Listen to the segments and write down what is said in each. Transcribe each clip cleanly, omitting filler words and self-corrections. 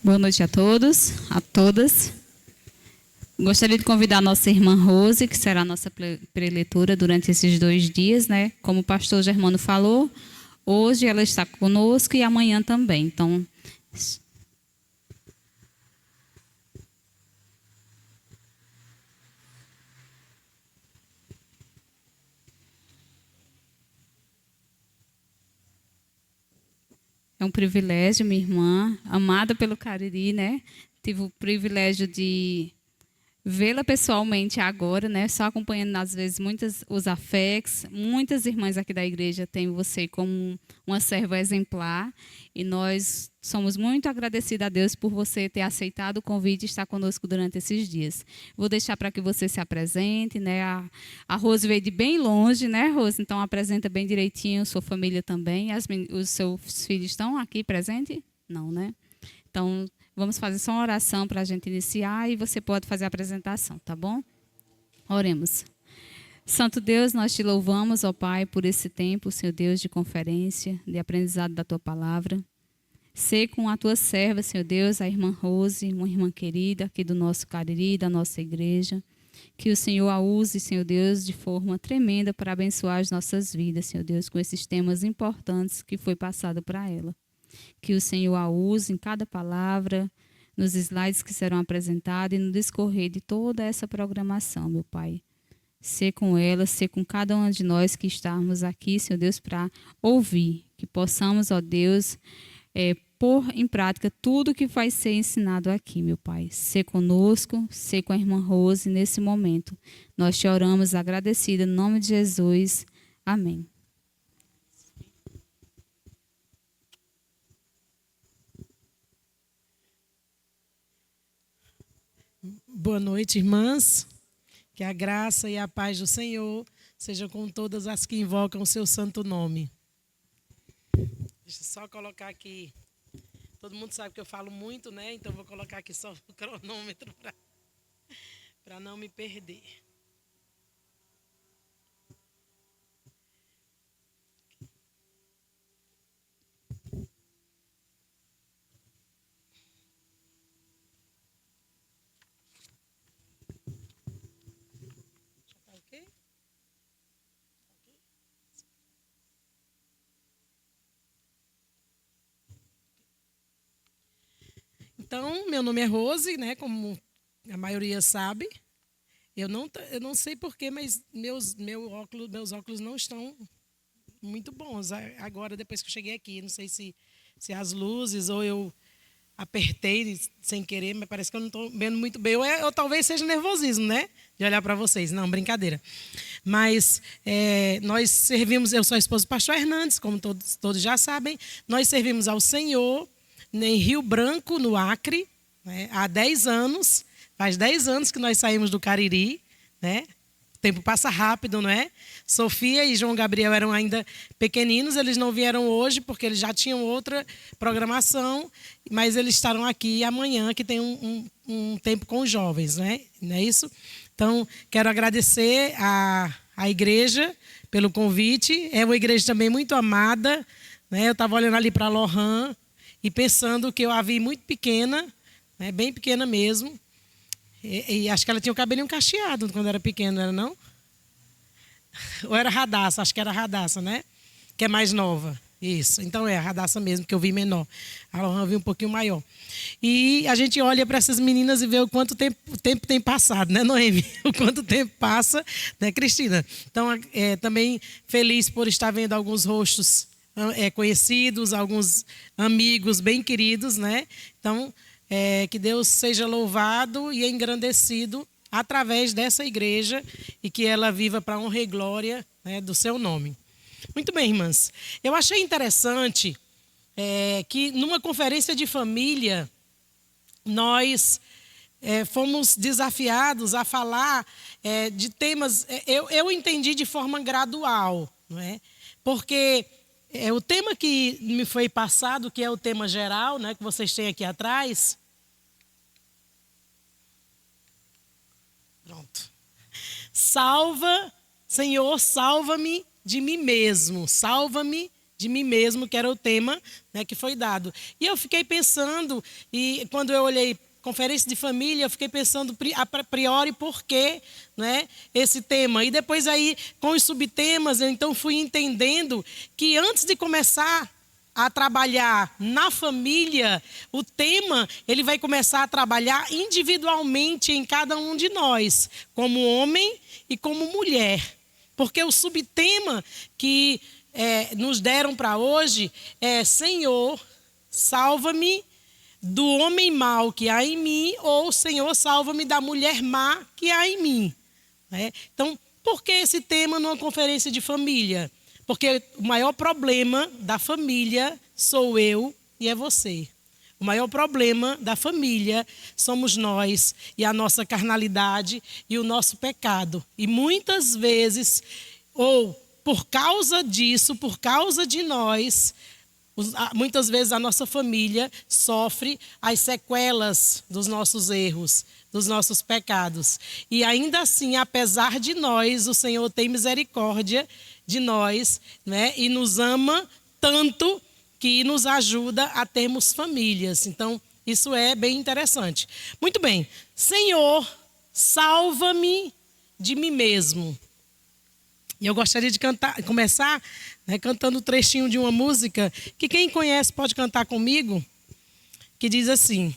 Boa noite a todos, a todas. Gostaria de convidar a nossa irmã Rose, que será a nossa preleitora durante esses 2 dias, né? Como o pastor Germano falou, hoje ela está conosco e amanhã também. Então, é um privilégio, minha irmã, amada pelo Cariri, né? Tive o privilégio de vê-la pessoalmente agora, né? Só acompanhando às vezes os AFEX, muitas irmãs aqui da igreja têm você como uma serva exemplar e nós somos muito agradecidos a Deus por você ter aceitado o convite e estar conosco durante esses dias. Vou deixar para que você se apresente, né? A Rose veio de bem longe, né, Rose? Então apresenta bem direitinho sua família também. Os seus filhos estão aqui presentes? Não, né? Então vamos fazer só uma oração para a gente iniciar e você pode fazer a apresentação, tá bom? Oremos. Santo Deus, nós te louvamos, ó Pai, por esse tempo, Senhor Deus, de conferência, de aprendizado da Tua Palavra. Sê com a Tua serva, Senhor Deus, a irmã Rose, uma irmã querida aqui do nosso Cariri, da nossa igreja. Que o Senhor a use, Senhor Deus, de forma tremenda para abençoar as nossas vidas, Senhor Deus, com esses temas importantes que foi passado para ela. Que o Senhor a use em cada palavra, nos slides que serão apresentados e no discorrer de toda essa programação, meu Pai. Ser com ela, ser com cada um de nós que estamos aqui, Senhor Deus, para ouvir. Que possamos, ó Deus, pôr em prática tudo que vai ser ensinado aqui, meu Pai. Ser conosco, ser com a irmã Rose nesse momento. Nós te oramos agradecida, em nome de Jesus. Amém. Boa noite, irmãs. Que a graça e a paz do Senhor sejam com todas as que invocam o seu santo nome. Deixa eu só colocar aqui. Todo mundo sabe que eu falo muito, né? Então vou colocar aqui só o cronômetro para não me perder. Então, meu nome é Rose, né? Como a maioria sabe. Eu não sei porquê, mas meus óculos não estão muito bons agora, depois que eu cheguei aqui. Não sei se as luzes ou eu apertei sem querer, mas parece que eu não estou vendo muito bem. Ou talvez seja nervosismo, né? De olhar para vocês. Não, brincadeira. Mas nós servimos, eu sou a esposa do pastor Hernandes, como todos já sabem. Nós servimos ao Senhor em Rio Branco, no Acre, né, há 10 anos. Faz 10 anos que nós saímos do Cariri, né? O tempo passa rápido, não é? Sofia e João Gabriel eram ainda pequeninos, eles não vieram hoje porque eles já tinham outra programação, mas eles estarão aqui amanhã, que tem um tempo com os jovens, né? Não é isso? Então, quero agradecer à igreja pelo convite. É uma igreja também muito amada, né? Eu estava olhando ali para a Lohan e pensando que eu a vi muito pequena, né? Bem pequena mesmo. E acho que ela tinha o cabelinho cacheado quando era pequena, era não? Ou era Radassa, acho que era Radassa, né? Que é mais nova. Isso, então é a Radassa mesmo, que eu vi menor. A Lohan eu vi um pouquinho maior. E a gente olha para essas meninas e vê o quanto o tempo tem passado, né, Noemi? O quanto tempo passa, né, Cristina? Então, também feliz por estar vendo alguns rostos conhecidos, alguns amigos bem queridos, né? Então, que Deus seja louvado e engrandecido através dessa igreja e que ela viva para a honra e glória, né, do seu nome. Muito bem, irmãs. Eu achei interessante que numa conferência de família nós fomos desafiados a falar de temas. Eu entendi de forma gradual, não é? Porque o tema que me foi passado, que é o tema geral, né, que vocês têm aqui atrás. Pronto. Senhor, salva-me de mim mesmo. Salva-me de mim mesmo, que era o tema, né, que foi dado. E eu fiquei pensando, e quando eu olhei conferência de família, eu fiquei pensando a priori por que, né, esse tema. E depois aí, com os subtemas, eu então fui entendendo que antes de começar a trabalhar na família, o tema ele vai começar a trabalhar individualmente em cada um de nós, como homem e como mulher. Porque o subtema que nos deram para hoje é: Senhor, salva-me do homem mau que há em mim, ou Senhor, salva-me da mulher má que há em mim. Então, por que esse tema numa conferência de família? Porque o maior problema da família sou eu e é você. O maior problema da família somos nós e a nossa carnalidade e o nosso pecado. E muitas vezes, ou por causa disso, por causa de nós, muitas vezes a nossa família sofre as sequelas dos nossos erros, dos nossos pecados. E ainda assim, apesar de nós, o Senhor tem misericórdia de nós, né? E nos ama tanto que nos ajuda a termos famílias. Então, isso é bem interessante. Muito bem. Senhor, salva-me de mim mesmo. E eu gostaria de começar, né, cantando um trechinho de uma música que quem conhece pode cantar comigo, que diz assim: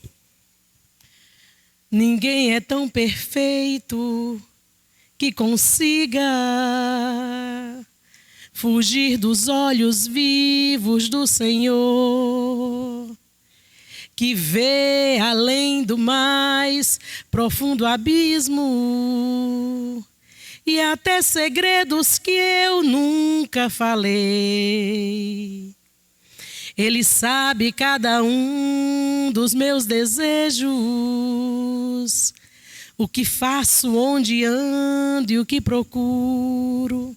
ninguém é tão perfeito que consiga fugir dos olhos vivos do Senhor, que vê além do mais profundo abismo e até segredos que eu nunca falei. Ele sabe cada um dos meus desejos, o que faço, onde ando e o que procuro.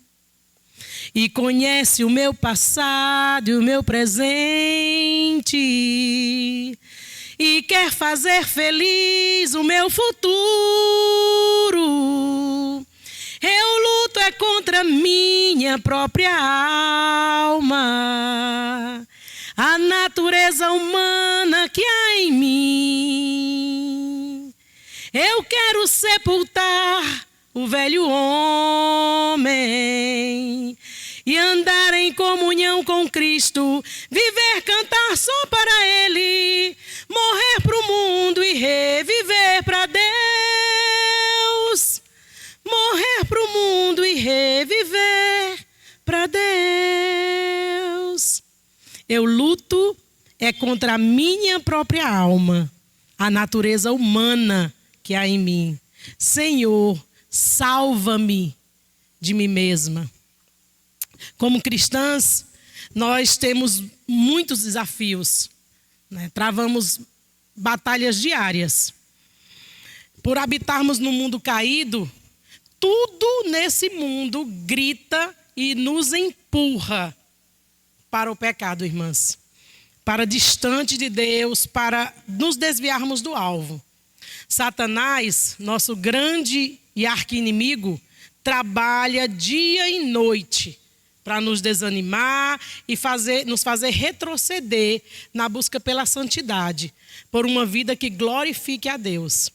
E conhece o meu passado e o meu presente, e quer fazer feliz o meu futuro. Eu luto contra minha própria alma, a natureza humana que há em mim. Eu quero sepultar o velho homem e andar em comunhão com Cristo, viver, cantar só para Ele, morrer para o mundo e reviver para Deus. Morrer para o mundo e reviver para Deus. Eu luto contra a minha própria alma, a natureza humana que há em mim. Senhor, salva-me de mim mesma. Como cristãs, nós temos muitos desafios, né? Travamos batalhas diárias. Por habitarmos no mundo caído, tudo nesse mundo grita e nos empurra para o pecado, irmãs. Para distante de Deus, para nos desviarmos do alvo. Satanás, nosso grande e arqui-inimigo, trabalha dia e noite para nos desanimar e nos fazer retroceder na busca pela santidade, por uma vida que glorifique a Deus.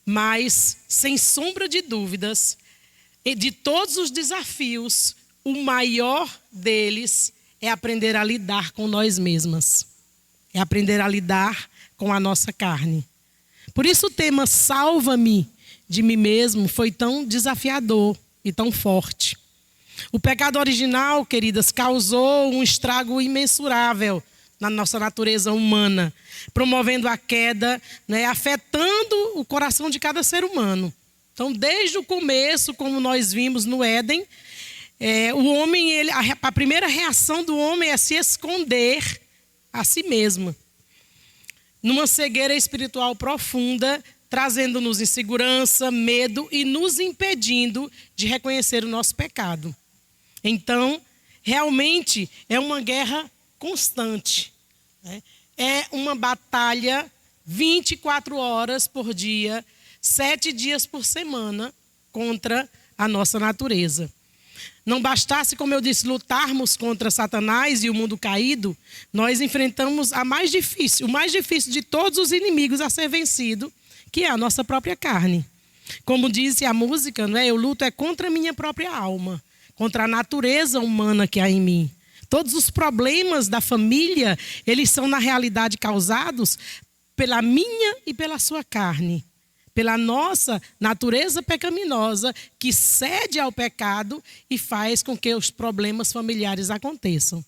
Mas, sem sombra de dúvidas, de todos os desafios, o maior deles é aprender a lidar com nós mesmas. É aprender a lidar com a nossa carne. Por isso o tema Salva-me de mim mesmo foi tão desafiador e tão forte. O pecado original, queridas, causou um estrago imensurável na nossa natureza humana, promovendo a queda, né, afetando o coração de cada ser humano. Então, desde o começo, como nós vimos no Éden, o homem, a primeira reação do homem é se esconder a si mesmo, numa cegueira espiritual profunda, trazendo-nos insegurança, medo e nos impedindo de reconhecer o nosso pecado. Então, realmente é uma guerra constante, né? É uma batalha 24 horas por dia, 7 dias por semana contra a nossa natureza. Não bastasse, como eu disse, lutarmos contra Satanás e o mundo caído, nós enfrentamos o mais difícil de todos os inimigos a ser vencido, que é a nossa própria carne. Como diz a música, não é? Eu luto contra a minha própria alma, contra a natureza humana que há em mim. Todos os problemas da família, eles são na realidade causados pela minha e pela sua carne. Pela nossa natureza pecaminosa que cede ao pecado e faz com que os problemas familiares aconteçam.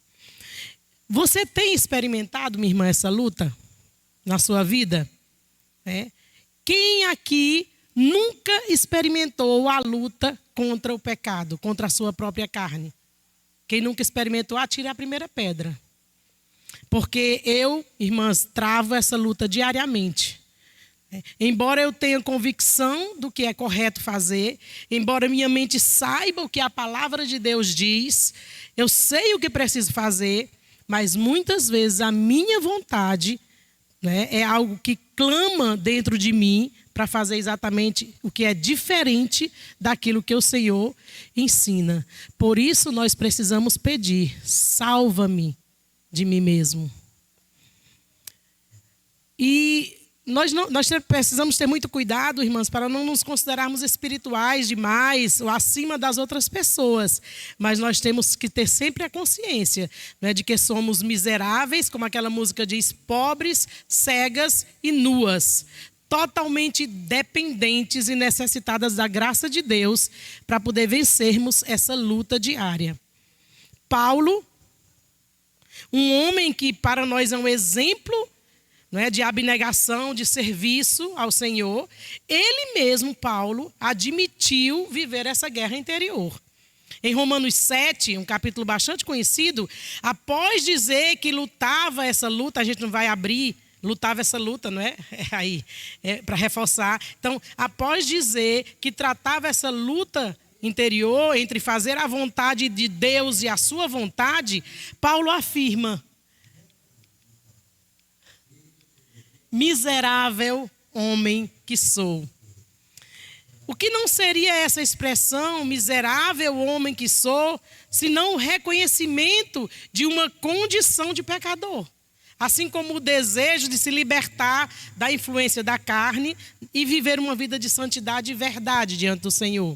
Você tem experimentado, minha irmã, essa luta na sua vida? Quem aqui nunca experimentou a luta contra o pecado, contra a sua própria carne? Quem nunca experimentou, atire a primeira pedra. Porque eu, irmãs, travo essa luta diariamente. Embora eu tenha convicção do que é correto fazer, embora minha mente saiba o que a palavra de Deus diz, eu sei o que preciso fazer, mas muitas vezes a minha vontade, né, é algo que clama dentro de mim para fazer exatamente o que é diferente daquilo que o Senhor ensina. Por isso nós precisamos pedir: salva-me de mim mesmo. E nós precisamos ter muito cuidado, irmãs, para não nos considerarmos espirituais demais ou acima das outras pessoas. Mas nós temos que ter sempre a consciência, né, de que somos miseráveis, como aquela música diz, pobres, cegas e nuas. Totalmente dependentes e necessitadas da graça de Deus para poder vencermos essa luta diária. Paulo, um homem que para nós é um exemplo, não é, de abnegação, de serviço ao Senhor, ele mesmo, Paulo, admitiu viver essa guerra interior. Em Romanos 7, um capítulo bastante conhecido, após dizer que lutava essa luta, a gente não vai abrir, lutava essa luta, não é? Para reforçar. Então, após dizer que tratava essa luta interior entre fazer a vontade de Deus e a sua vontade, Paulo afirma: miserável homem que sou. O que não seria essa expressão, miserável homem que sou, senão o reconhecimento de uma condição de pecador? Assim como o desejo de se libertar da influência da carne e viver uma vida de santidade e verdade diante do Senhor.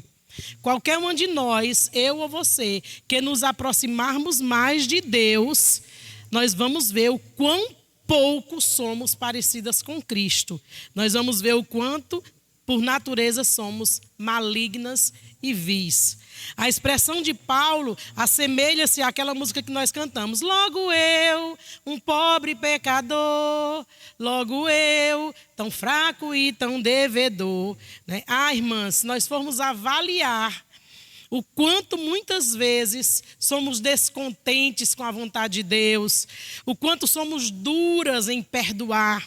Qualquer um de nós, eu ou você, que nos aproximarmos mais de Deus, nós vamos ver o quão pouco somos parecidas com Cristo. Nós vamos ver o quanto, por natureza, somos malignas e vis. A expressão de Paulo assemelha-se àquela música que nós cantamos. Logo eu, um pobre pecador, logo eu, tão fraco e tão devedor. Né? Irmãs, se nós formos avaliar o quanto muitas vezes somos descontentes com a vontade de Deus, o quanto somos duras em perdoar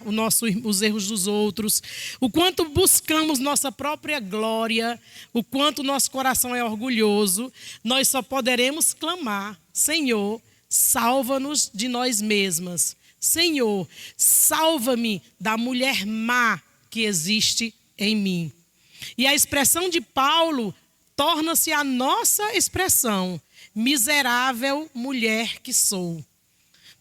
os erros dos outros, o quanto buscamos nossa própria glória, o quanto nosso coração é orgulhoso, nós só poderemos clamar: Senhor, salva-nos de nós mesmas. Senhor, salva-me da mulher má que existe em mim. E a expressão de Paulo torna-se a nossa expressão: miserável mulher que sou.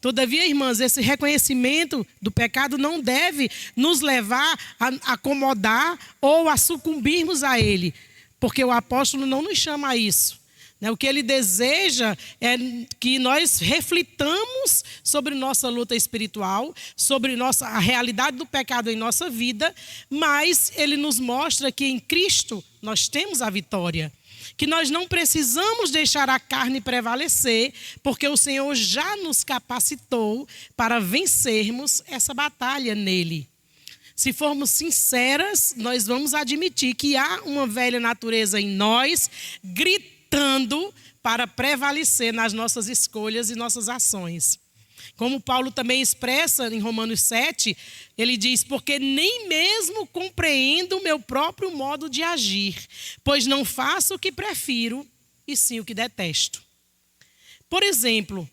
Todavia, irmãs, esse reconhecimento do pecado não deve nos levar a acomodar ou a sucumbirmos a ele, porque o apóstolo não nos chama a isso. O que ele deseja é que nós reflitamos sobre nossa luta espiritual, sobre a realidade do pecado em nossa vida, mas ele nos mostra que em Cristo nós temos a vitória. Que nós não precisamos deixar a carne prevalecer, porque o Senhor já nos capacitou para vencermos essa batalha nele. Se formos sinceras, nós vamos admitir que há uma velha natureza em nós, gritando para prevalecer nas nossas escolhas e nossas ações. Como Paulo também expressa em Romanos 7, ele diz: porque nem mesmo compreendo o meu próprio modo de agir, pois não faço o que prefiro, e sim o que detesto. Por exemplo,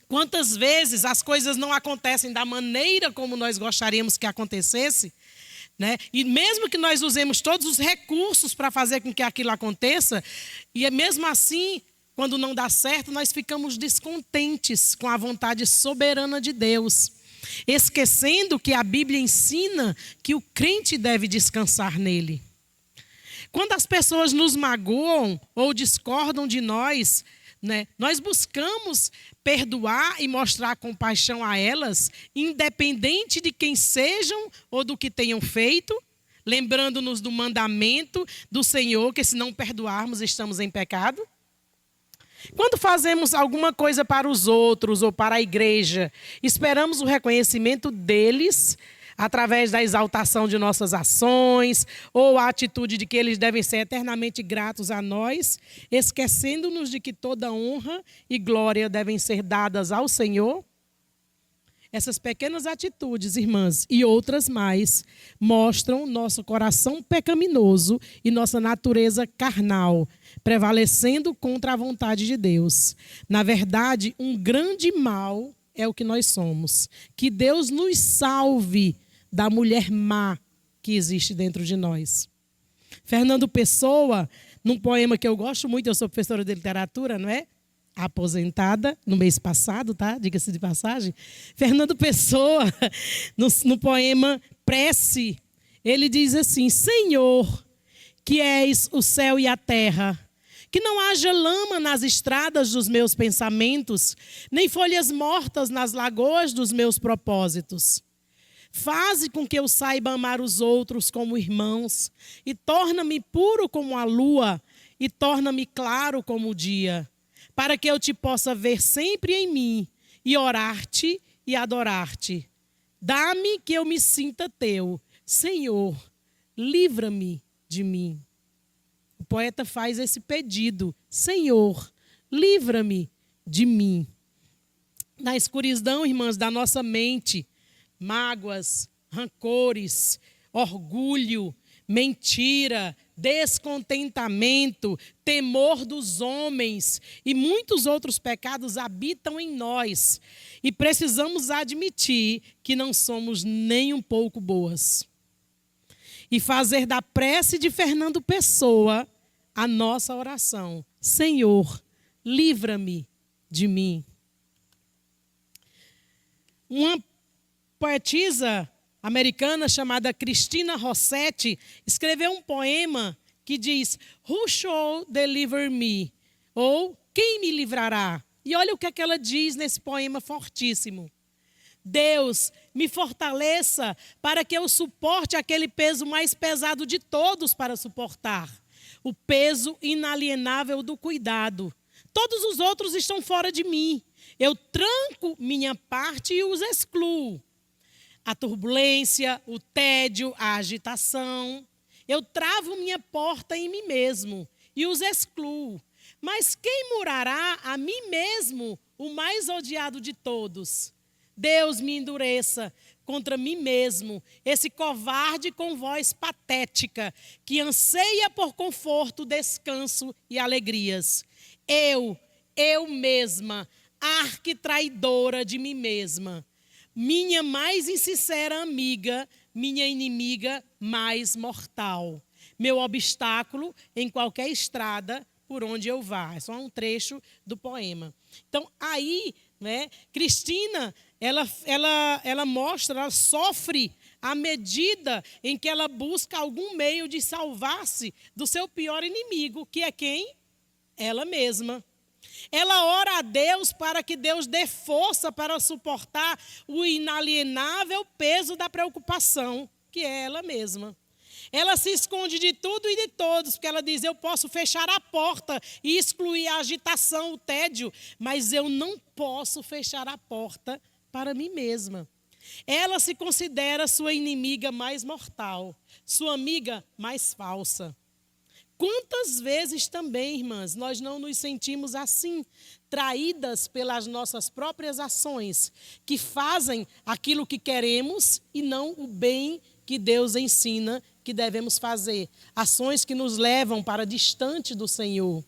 quantas vezes as coisas não acontecem da maneira como nós gostaríamos que acontecesse, né? E mesmo que nós usemos todos os recursos para fazer com que aquilo aconteça, e mesmo assim, quando não dá certo, nós ficamos descontentes com a vontade soberana de Deus, esquecendo que a Bíblia ensina que o crente deve descansar nele. Quando as pessoas nos magoam ou discordam de nós, né, nós buscamos perdoar e mostrar compaixão a elas, independente de quem sejam ou do que tenham feito, lembrando-nos do mandamento do Senhor, que se não perdoarmos, estamos em pecado. Quando fazemos alguma coisa para os outros ou para a igreja, esperamos o reconhecimento deles através da exaltação de nossas ações ou a atitude de que eles devem ser eternamente gratos a nós, esquecendo-nos de que toda honra e glória devem ser dadas ao Senhor. Essas pequenas atitudes, irmãs, e outras mais, mostram nosso coração pecaminoso e nossa natureza carnal, prevalecendo contra a vontade de Deus. Na verdade, um grande mal é o que nós somos. Que Deus nos salve da mulher má que existe dentro de nós. Fernando Pessoa, num poema que eu gosto muito, eu sou professora de literatura, não é? Aposentada no mês passado, tá? Diga-se de passagem. Fernando Pessoa, no poema Prece, ele diz assim: Senhor, que és o céu e a terra, que não haja lama nas estradas dos meus pensamentos, nem folhas mortas nas lagoas dos meus propósitos. Faze com que eu saiba amar os outros como irmãos, e torna-me puro como a lua, e torna-me claro como o dia, para que eu te possa ver sempre em mim, e orar-te e adorar-te. Dá-me que eu me sinta teu. Senhor, livra-me de mim. O poeta faz esse pedido. Senhor, livra-me de mim. Na escuridão, irmãs, da nossa mente, mágoas, rancores, orgulho, mentira, descontentamento, temor dos homens e muitos outros pecados habitam em nós. E precisamos admitir que não somos nem um pouco boas. E fazer da prece de Fernando Pessoa a nossa oração. Senhor, livra-me de mim. Uma poetisa americana chamada Christina Rossetti escreveu um poema que diz: Who shall deliver me? Ou quem me livrará? E olha o que é que ela diz nesse poema fortíssimo. Deus, me fortaleça para que eu suporte aquele peso mais pesado de todos para suportar. O peso inalienável do cuidado. Todos os outros estão fora de mim. Eu tranco minha parte e os excluo. A turbulência, o tédio, a agitação. Eu travo minha porta em mim mesmo e os excluo. Mas quem murará a mim mesmo, o mais odiado de todos? Deus me endureça contra mim mesmo, esse covarde com voz patética, que anseia por conforto, descanso e alegrias. Eu mesma, arquitraidora de mim mesma, minha mais insincera amiga, minha inimiga mais mortal, meu obstáculo em qualquer estrada por onde eu vá. É só um trecho do poema. Então, aí, né, Cristina, ela mostra, ela sofre à medida em que ela busca algum meio de salvar-se do seu pior inimigo, que é quem? Ela mesma. Ela ora a Deus para que Deus dê força para suportar o inalienável peso da preocupação, que é ela mesma. Ela se esconde de tudo e de todos, porque ela diz: eu posso fechar a porta e excluir a agitação, o tédio, mas eu não posso fechar a porta para mim mesma. Ela se considera sua inimiga mais mortal, sua amiga mais falsa. Quantas vezes também, irmãs, nós não nos sentimos assim, traídas pelas nossas próprias ações, que fazem aquilo que queremos e não o bem que Deus ensina que devemos fazer. Ações que nos levam para distante do Senhor.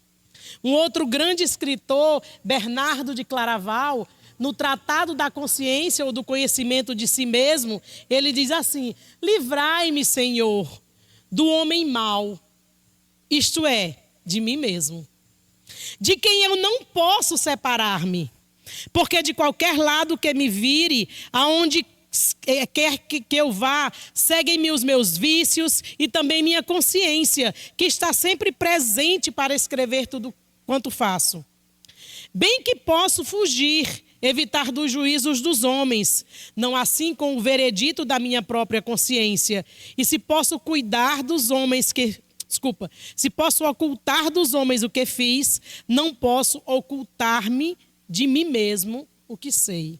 Um outro grande escritor, Bernardo de Claraval, no Tratado da Consciência ou do Conhecimento de Si Mesmo, ele diz assim: livrai-me, Senhor, do homem mau, isto é, de mim mesmo, de quem eu não posso separar-me, porque de qualquer lado que me vire, aonde quer que eu vá, seguem-me os meus vícios e também minha consciência, que está sempre presente para escrever tudo quanto faço. Bem que posso fugir, evitar dos juízos dos homens, não assim com o veredito da minha própria consciência. E se posso cuidar dos homens se posso ocultar dos homens o que fiz, não posso ocultar-me de mim mesmo o que sei.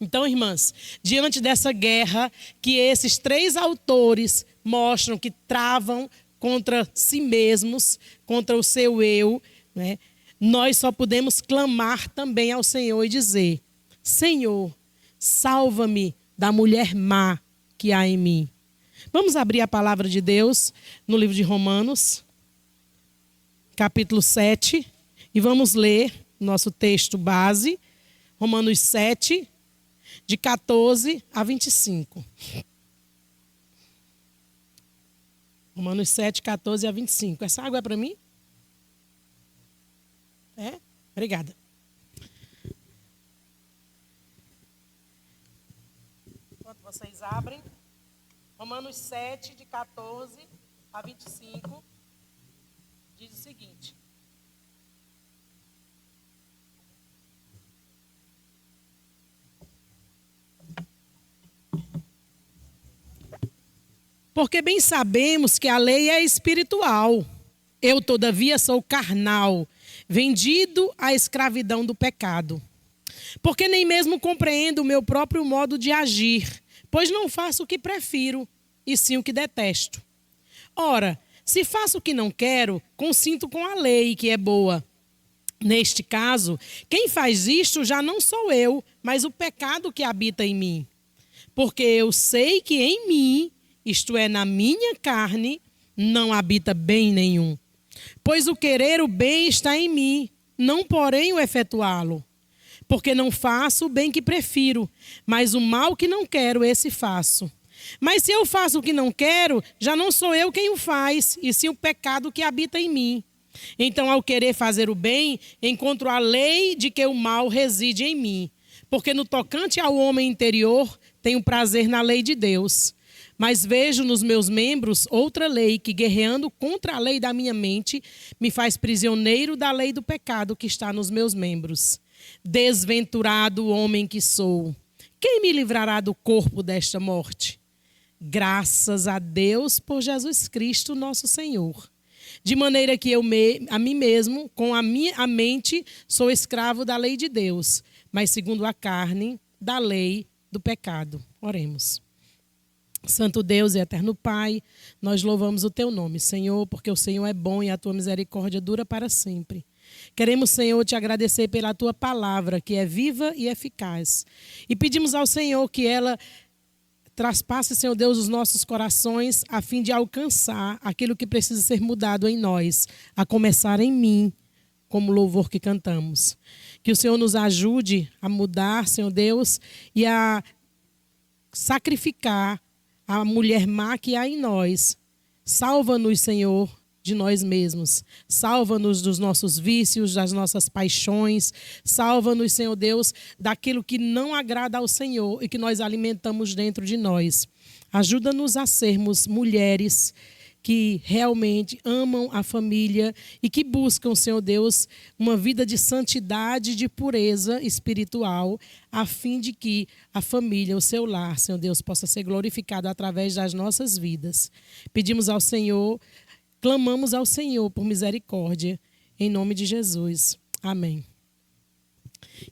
Então, irmãs, diante dessa guerra que esses 3 autores mostram que travam contra si mesmos, contra o seu eu, né, nós só podemos clamar também ao Senhor e dizer: Senhor, salva-me da mulher má que há em mim. Vamos abrir a palavra de Deus no livro de Romanos, capítulo 7, e vamos ler nosso texto base, Romanos 7, de 14 a 25. Romanos 7, 14 a 25. Essa água é para mim? É? Obrigada. Enquanto vocês abrem, Romanos 7, de 14 a 25, diz o seguinte: porque bem sabemos que a lei é espiritual. Eu, todavia, sou carnal, vendido à escravidão do pecado. Porque nem mesmo compreendo o meu próprio modo de agir, pois não faço o que prefiro, e sim o que detesto. Ora, se faço o que não quero, consinto com a lei, que é boa. Neste caso, quem faz isto já não sou eu, mas o pecado que habita em mim. Porque eu sei que em mim, isto é, na minha carne, não habita bem nenhum. Pois o querer o bem está em mim, não porém o efetuá-lo. Porque não faço o bem que prefiro, mas o mal que não quero, esse faço. Mas se eu faço o que não quero, já não sou eu quem o faz, e sim o pecado que habita em mim. Então, ao querer fazer o bem, encontro a lei de que o mal reside em mim. Porque no tocante ao homem interior, tenho prazer na lei de Deus. Mas vejo nos meus membros outra lei que, guerreando contra a lei da minha mente, me faz prisioneiro da lei do pecado que está nos meus membros. Desventurado homem que sou, quem me livrará do corpo desta morte? Graças a Deus por Jesus Cristo, nosso Senhor. De maneira que eu a mim mesmo, com a mente, sou escravo da lei de Deus, mas segundo a carne, da lei do pecado. Oremos. Santo Deus e eterno Pai, nós louvamos o Teu nome, Senhor, porque o Senhor é bom e a Tua misericórdia dura para sempre. Queremos, Senhor, te agradecer pela Tua palavra, que é viva e eficaz. E pedimos ao Senhor que ela traspasse, Senhor Deus, os nossos corações, a fim de alcançar aquilo que precisa ser mudado em nós, a começar em mim, como louvor que cantamos. Que o Senhor nos ajude a mudar, Senhor Deus, e a sacrificar a mulher má que há em nós. Salva-nos, Senhor, de nós mesmos. Salva-nos dos nossos vícios, das nossas paixões. Salva-nos, Senhor Deus, daquilo que não agrada ao Senhor e que nós alimentamos dentro de nós. Ajuda-nos a sermos mulheres que realmente amam a família e que buscam, Senhor Deus, uma vida de santidade, de pureza espiritual, a fim de que a família, o seu lar, Senhor Deus, possa ser glorificado através das nossas vidas. Pedimos ao Senhor, clamamos ao Senhor por misericórdia, em nome de Jesus. Amém.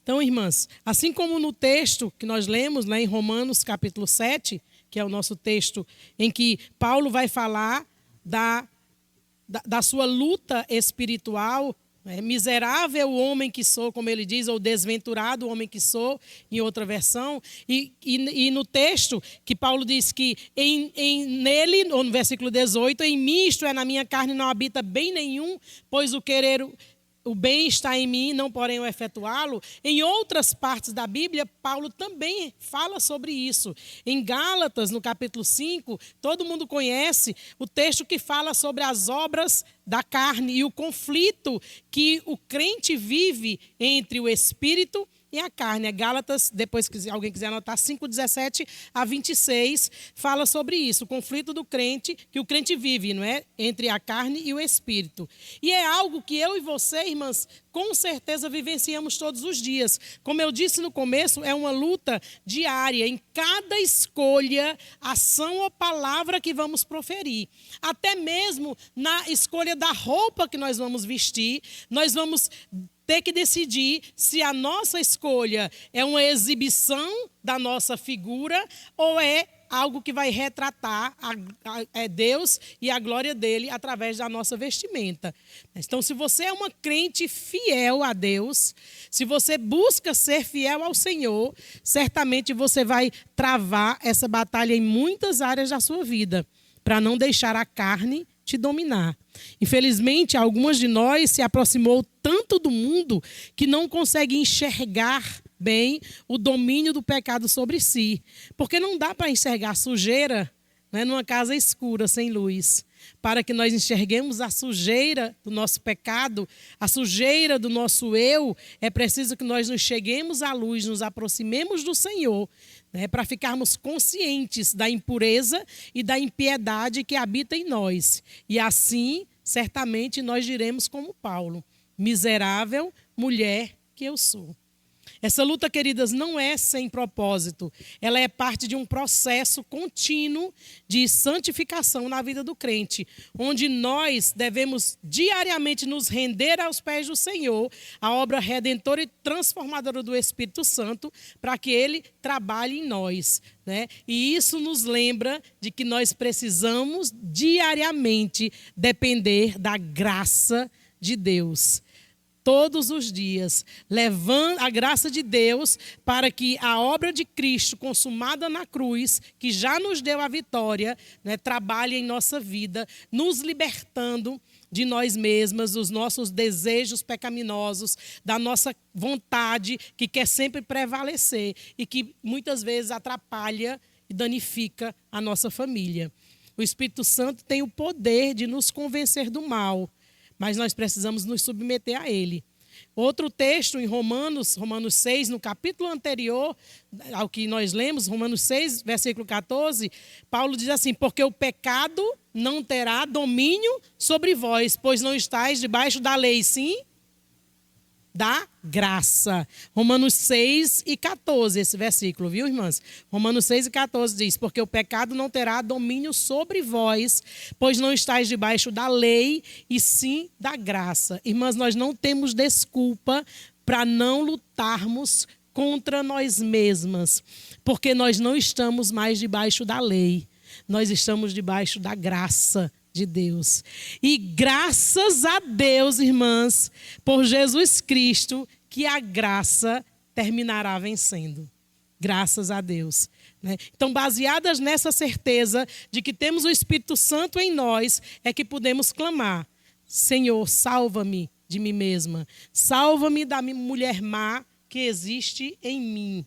Então, irmãs, assim como no texto que nós lemos lá em Romanos capítulo 7, que é o nosso texto em que Paulo vai falar da sua luta espiritual, miserável homem que sou, como ele diz, ou desventurado homem que sou, em outra versão, e no texto que Paulo diz que nele, ou no versículo 18, em mim, isto é, na minha carne, não habita bem nenhum, pois o querer o bem está em mim, não porém eu efetuá-lo. Em outras partes da Bíblia, Paulo também fala sobre isso. Em Gálatas, no capítulo 5, todo mundo conhece o texto que fala sobre as obras da carne e o conflito que o crente vive entre o espírito e a carne. É Gálatas, depois que alguém quiser anotar, 5:17 a 26, fala sobre isso, o conflito do crente, que o crente vive, não é? Entre a carne e o espírito. E é algo que eu e você, irmãs, com certeza vivenciamos todos os dias. Como eu disse no começo, é uma luta diária em cada escolha, ação ou palavra que vamos proferir. Até mesmo na escolha da roupa que nós vamos vestir, nós vamos ter que decidir se a nossa escolha é uma exibição da nossa figura ou é algo que vai retratar Deus e a glória dele através da nossa vestimenta. Então, se você é uma crente fiel a Deus, se você busca ser fiel ao Senhor, certamente você vai travar essa batalha em muitas áreas da sua vida, para não deixar a carne te dominar. Infelizmente, algumas de nós se aproximou tanto do mundo que não consegue enxergar bem o domínio do pecado sobre si. Porque não dá para enxergar sujeira, né, numa casa escura, sem luz. Para que nós enxerguemos a sujeira do nosso pecado, a sujeira do nosso eu, é preciso que nós nos cheguemos à luz, nos aproximemos do Senhor, né, para ficarmos conscientes da impureza e da impiedade que habita em nós. E assim, certamente, nós diremos como Paulo: miserável mulher que eu sou. Essa luta, queridas, não é sem propósito. Ela é parte de um processo contínuo de santificação na vida do crente, onde nós devemos diariamente nos render aos pés do Senhor, a obra redentora e transformadora do Espírito Santo, para que Ele trabalhe em nós, né? E isso nos lembra de que nós precisamos diariamente depender da graça de Deus. Todos os dias, levando a graça de Deus para que a obra de Cristo consumada na cruz, que já nos deu a vitória, né, trabalhe em nossa vida, nos libertando de nós mesmas, dos nossos desejos pecaminosos, da nossa vontade que quer sempre prevalecer e que muitas vezes atrapalha e danifica a nossa família. O Espírito Santo tem o poder de nos convencer do mal, mas nós precisamos nos submeter a ele. Outro texto em Romanos 6, no capítulo anterior ao que nós lemos, Romanos 6, versículo 14, Paulo diz assim: porque o pecado não terá domínio sobre vós, pois não estáis debaixo da lei, sim, da graça. Romanos 6 e 14, esse versículo, viu, irmãs? Romanos 6 e 14 diz: porque o pecado não terá domínio sobre vós, pois não estáis debaixo da lei, e sim da graça. Irmãs, nós não temos desculpa para não lutarmos contra nós mesmas, porque nós não estamos mais debaixo da lei, nós estamos debaixo da graça de Deus. E graças a Deus, irmãs, por Jesus Cristo, que a graça terminará vencendo. Graças a Deus, né? Então, baseadas nessa certeza de que temos o Espírito Santo em nós, é que podemos clamar: Senhor, salva-me de mim mesma. Salva-me da mulher má que existe em mim.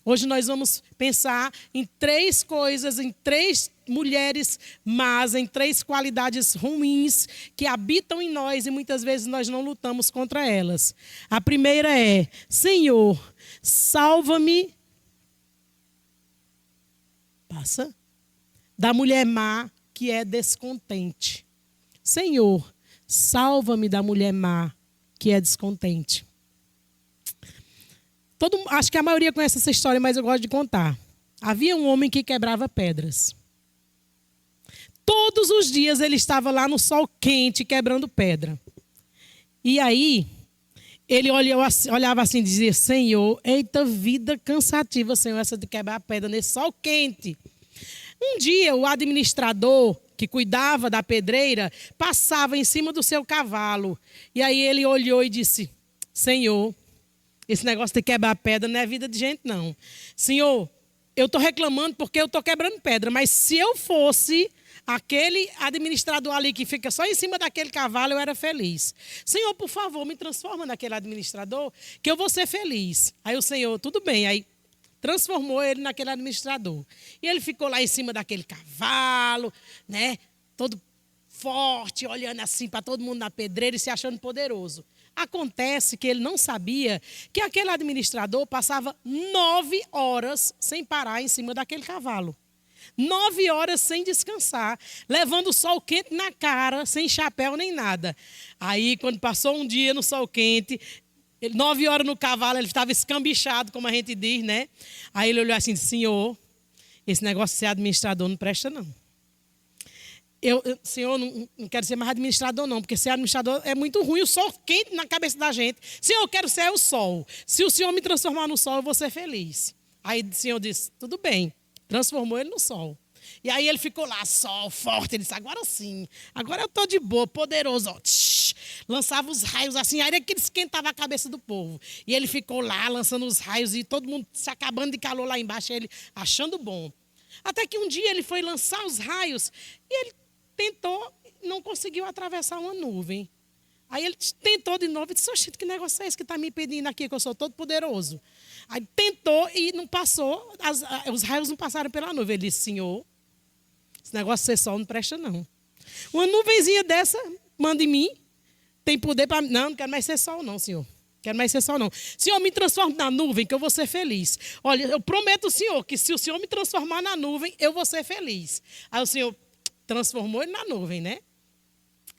Hoje nós vamos pensar em 3 coisas, em 3 mulheres más, em 3 qualidades ruins que habitam em nós e muitas vezes nós não lutamos contra elas. A primeira é: Senhor, salva-me da mulher má que é descontente. Senhor, salva-me da mulher má que é descontente. Acho que a maioria conhece essa história, mas eu gosto de contar. Havia um homem que quebrava pedras. Todos os dias ele estava lá no sol quente quebrando pedra. E aí, ele olhava assim e dizia: Senhor, eita vida cansativa, Senhor, essa de quebrar pedra nesse sol quente. Um dia, o administrador que cuidava da pedreira passava em cima do seu cavalo. E aí ele olhou e disse: Senhor, esse negócio de quebrar pedra não é vida de gente, não. Senhor, eu estou reclamando porque eu estou quebrando pedra, mas se eu fosse aquele administrador ali que fica só em cima daquele cavalo, eu era feliz. Senhor, por favor, me transforma naquele administrador, que eu vou ser feliz. Aí o Senhor, tudo bem, aí transformou ele naquele administrador. E ele ficou lá em cima daquele cavalo, né? Todo forte, olhando assim para todo mundo na pedreira e se achando poderoso. Acontece que ele não sabia que aquele administrador passava 9 horas sem parar em cima daquele cavalo. 9 horas sem descansar, levando o sol quente na cara, sem chapéu nem nada. Aí, quando passou um dia no sol quente, 9 horas no cavalo, ele estava escambichado, como a gente diz, né? Aí ele olhou assim e disse, Senhor, esse negócio de ser administrador não presta, não. Senhor, não quero ser mais administrador, não, porque ser administrador é muito ruim, o sol quente na cabeça da gente. Senhor, eu quero ser o sol. Se o Senhor me transformar no sol, eu vou ser feliz. Aí o Senhor disse, tudo bem. Transformou ele no sol. E aí ele ficou lá, sol, forte. Ele disse, agora sim, agora eu estou de boa, poderoso. Ó. Lançava os raios assim, aí que ele esquentava a cabeça do povo. E ele ficou lá, lançando os raios, e todo mundo se acabando de calor lá embaixo, ele achando bom. Até que um dia ele foi lançar os raios, e ele tentou, não conseguiu atravessar uma nuvem. Aí ele tentou de novo e disse, oxe, que negócio é esse que está me impedindo aqui, que eu sou todo poderoso. Aí tentou e não passou, os raios não passaram pela nuvem. Ele disse, Senhor, esse negócio de ser sol não presta, não. Uma nuvenzinha dessa, manda em mim, tem poder para... Não quero mais ser sol, não, Senhor. Quero mais ser sol, não. Senhor, me transforme na nuvem, que eu vou ser feliz. Olha, eu prometo ao Senhor que se o Senhor me transformar na nuvem, eu vou ser feliz. Aí o Senhor transformou ele na nuvem, né?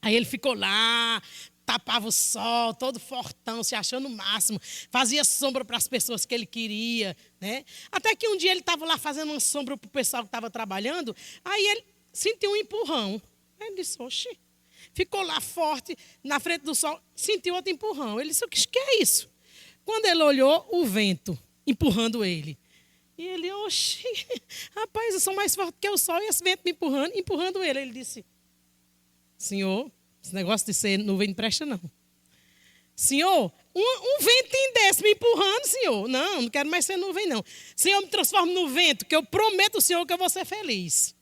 Aí ele ficou lá, tapava o sol, todo fortão, se achando o máximo, fazia sombra para as pessoas que ele queria, né? Até que um dia ele estava lá fazendo uma sombra para o pessoal que estava trabalhando, aí ele sentiu um empurrão. Aí ele disse, oxi, ficou lá forte, na frente do sol, sentiu outro empurrão. Ele disse, o que é isso? Quando ele olhou, o vento empurrando ele. E ele, oxi, rapaz, eu sou mais forte que o sol, e esse vento me empurrando ele. Ele disse, Senhor, esse negócio de ser nuvem não presta, não. Senhor, um ventinho desse me empurrando, Senhor. Não quero mais ser nuvem, não. Senhor, me transforme no vento, que eu prometo ao Senhor que eu vou ser feliz.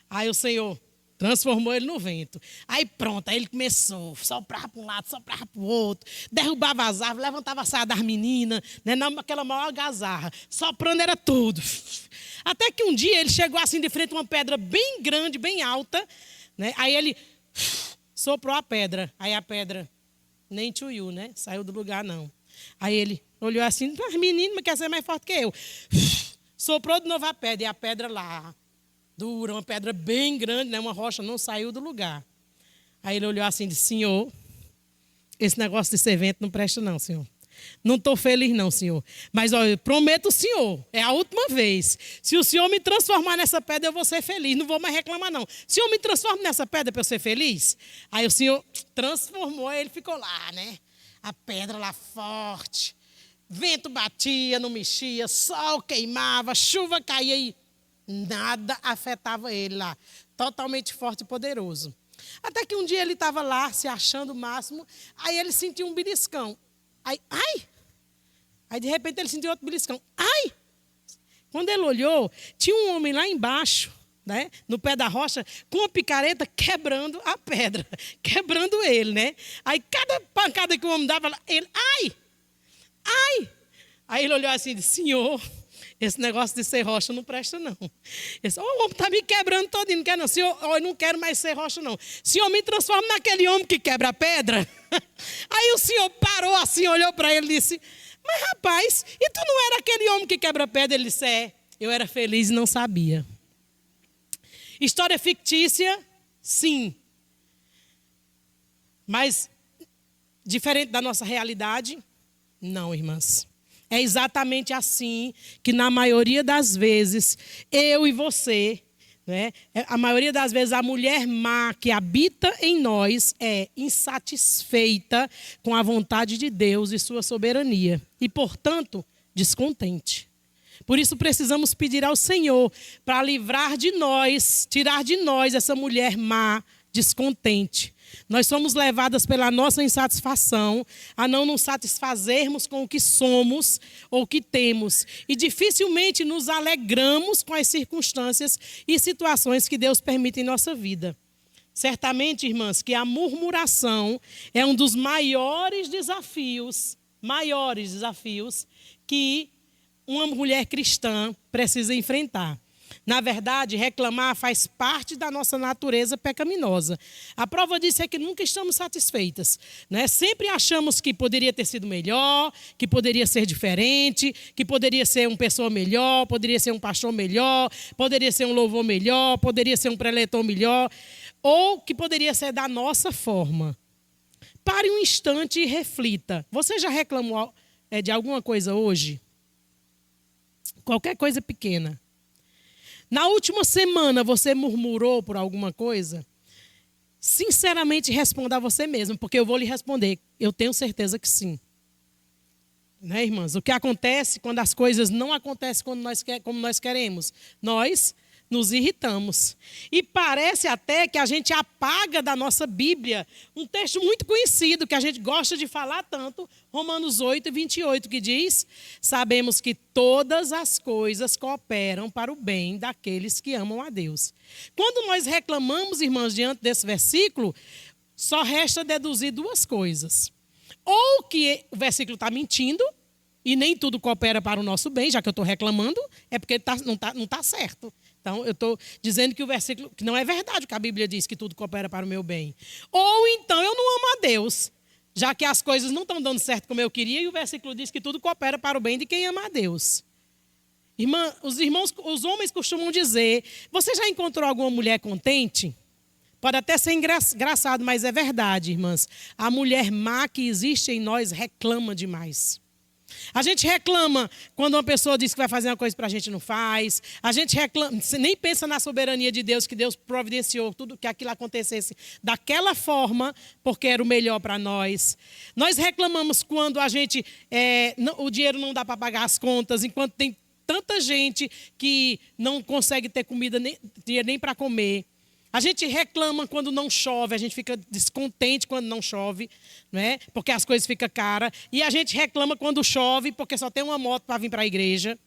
Aí o Senhor transformou ele no vento. Aí pronto, aí ele começou, soprava para um lado, soprava para o outro, derrubava as árvores, levantava a saia das meninas, né, naquela maior algazarra. Soprando era tudo. Até que um dia ele chegou assim de frente a uma pedra bem grande, bem alta, né, aí ele soprou a pedra. Aí a pedra nem tchuiu, né? Saiu do lugar, não. Aí ele olhou assim, as meninas quer ser mais forte que eu. Soprou de novo a pedra, e a pedra lá, dura, uma pedra bem grande, né? Uma rocha, não saiu do lugar. Aí ele olhou assim e disse, Senhor, esse negócio de ser vento não presta não, Senhor. Não estou feliz não, Senhor. Mas olha, eu prometo ao Senhor, é a última vez. Se o Senhor me transformar nessa pedra, eu vou ser feliz. Não vou mais reclamar não. Senhor, me transforma nessa pedra para eu ser feliz? Aí o Senhor transformou, ele ficou lá, né? A pedra lá forte. Vento batia, não mexia, sol queimava, chuva caía e nada afetava ele lá. Totalmente forte e poderoso. Até que um dia ele estava lá, se achando o máximo, aí ele sentiu um beliscão. Aí, ai! Aí de repente ele sentiu outro beliscão. Ai! Quando ele olhou, tinha um homem lá embaixo, né, no pé da rocha, com uma picareta quebrando a pedra, quebrando ele, né? Aí cada pancada que o homem dava, ele, ai! Ai! Aí ele olhou assim e disse, Senhor, esse negócio de ser rocha não presta, não. Esse, o homem está me quebrando todinho, não quer não. Senhor, eu não quero mais ser rocha, não. Senhor, me transforma naquele homem que quebra a pedra. Aí o Senhor parou assim, olhou para ele e disse, mas rapaz, e tu não era aquele homem que quebra a pedra? Ele disse, eu era feliz e não sabia. História fictícia? Sim. Mas diferente da nossa realidade? Não, irmãs. É exatamente assim que, na maioria das vezes, eu e você, né, a maioria das vezes, a mulher má que habita em nós é insatisfeita com a vontade de Deus e sua soberania. E, portanto, descontente. Por isso, precisamos pedir ao Senhor para livrar de nós, tirar de nós essa mulher má descontente. Nós somos levadas pela nossa insatisfação a não nos satisfazermos com o que somos ou o que temos. E dificilmente nos alegramos com as circunstâncias e situações que Deus permite em nossa vida. Certamente, irmãs, que a murmuração é um dos maiores desafios que uma mulher cristã precisa enfrentar. Na verdade, reclamar faz parte da nossa natureza pecaminosa. A prova disso é que nunca estamos satisfeitas, né? Sempre achamos que poderia ter sido melhor, que poderia ser diferente, que poderia ser uma pessoa melhor, poderia ser um pastor melhor, poderia ser um louvor melhor, poderia ser um preletor melhor, ou que poderia ser da nossa forma. Pare um instante e reflita. Você já reclamou de alguma coisa hoje? Qualquer coisa pequena. Na última semana, você murmurou por alguma coisa? Sinceramente, responda a você mesmo, porque eu vou lhe responder. Eu tenho certeza que sim. Né, irmãs? O que acontece quando as coisas não acontecem como nós queremos? Nós nos irritamos. E parece até que a gente apaga da nossa Bíblia um texto muito conhecido, que a gente gosta de falar tanto, Romanos 8, 28, que diz: sabemos que todas as coisas cooperam para o bem daqueles que amam a Deus. Quando nós reclamamos, irmãs, diante desse versículo, só resta deduzir duas coisas. Ou que o versículo está mentindo, e nem tudo coopera para o nosso bem, já que eu estou reclamando, é porque não está certo. Então, eu estou dizendo que o versículo, que não é verdade, que a Bíblia diz que tudo coopera para o meu bem. Ou então eu não amo a Deus, já que as coisas não estão dando certo como eu queria, e o versículo diz que tudo coopera para o bem de quem ama a Deus. Irmã, os homens costumam dizer: você já encontrou alguma mulher contente? Pode até ser engraçado, mas é verdade, irmãs. A mulher má que existe em nós reclama demais. A gente reclama quando uma pessoa diz que vai fazer uma coisa para a gente não faz. A gente reclama, nem pensa na soberania de Deus, que Deus providenciou tudo que aquilo acontecesse daquela forma, porque era o melhor para nós. Nós reclamamos quando o dinheiro não dá para pagar as contas, enquanto tem tanta gente que não consegue ter comida nem para comer. A gente reclama quando não chove, a gente fica descontente quando não chove, né? Porque as coisas ficam caras. E a gente reclama quando chove, porque só tem uma moto para vir para a igreja.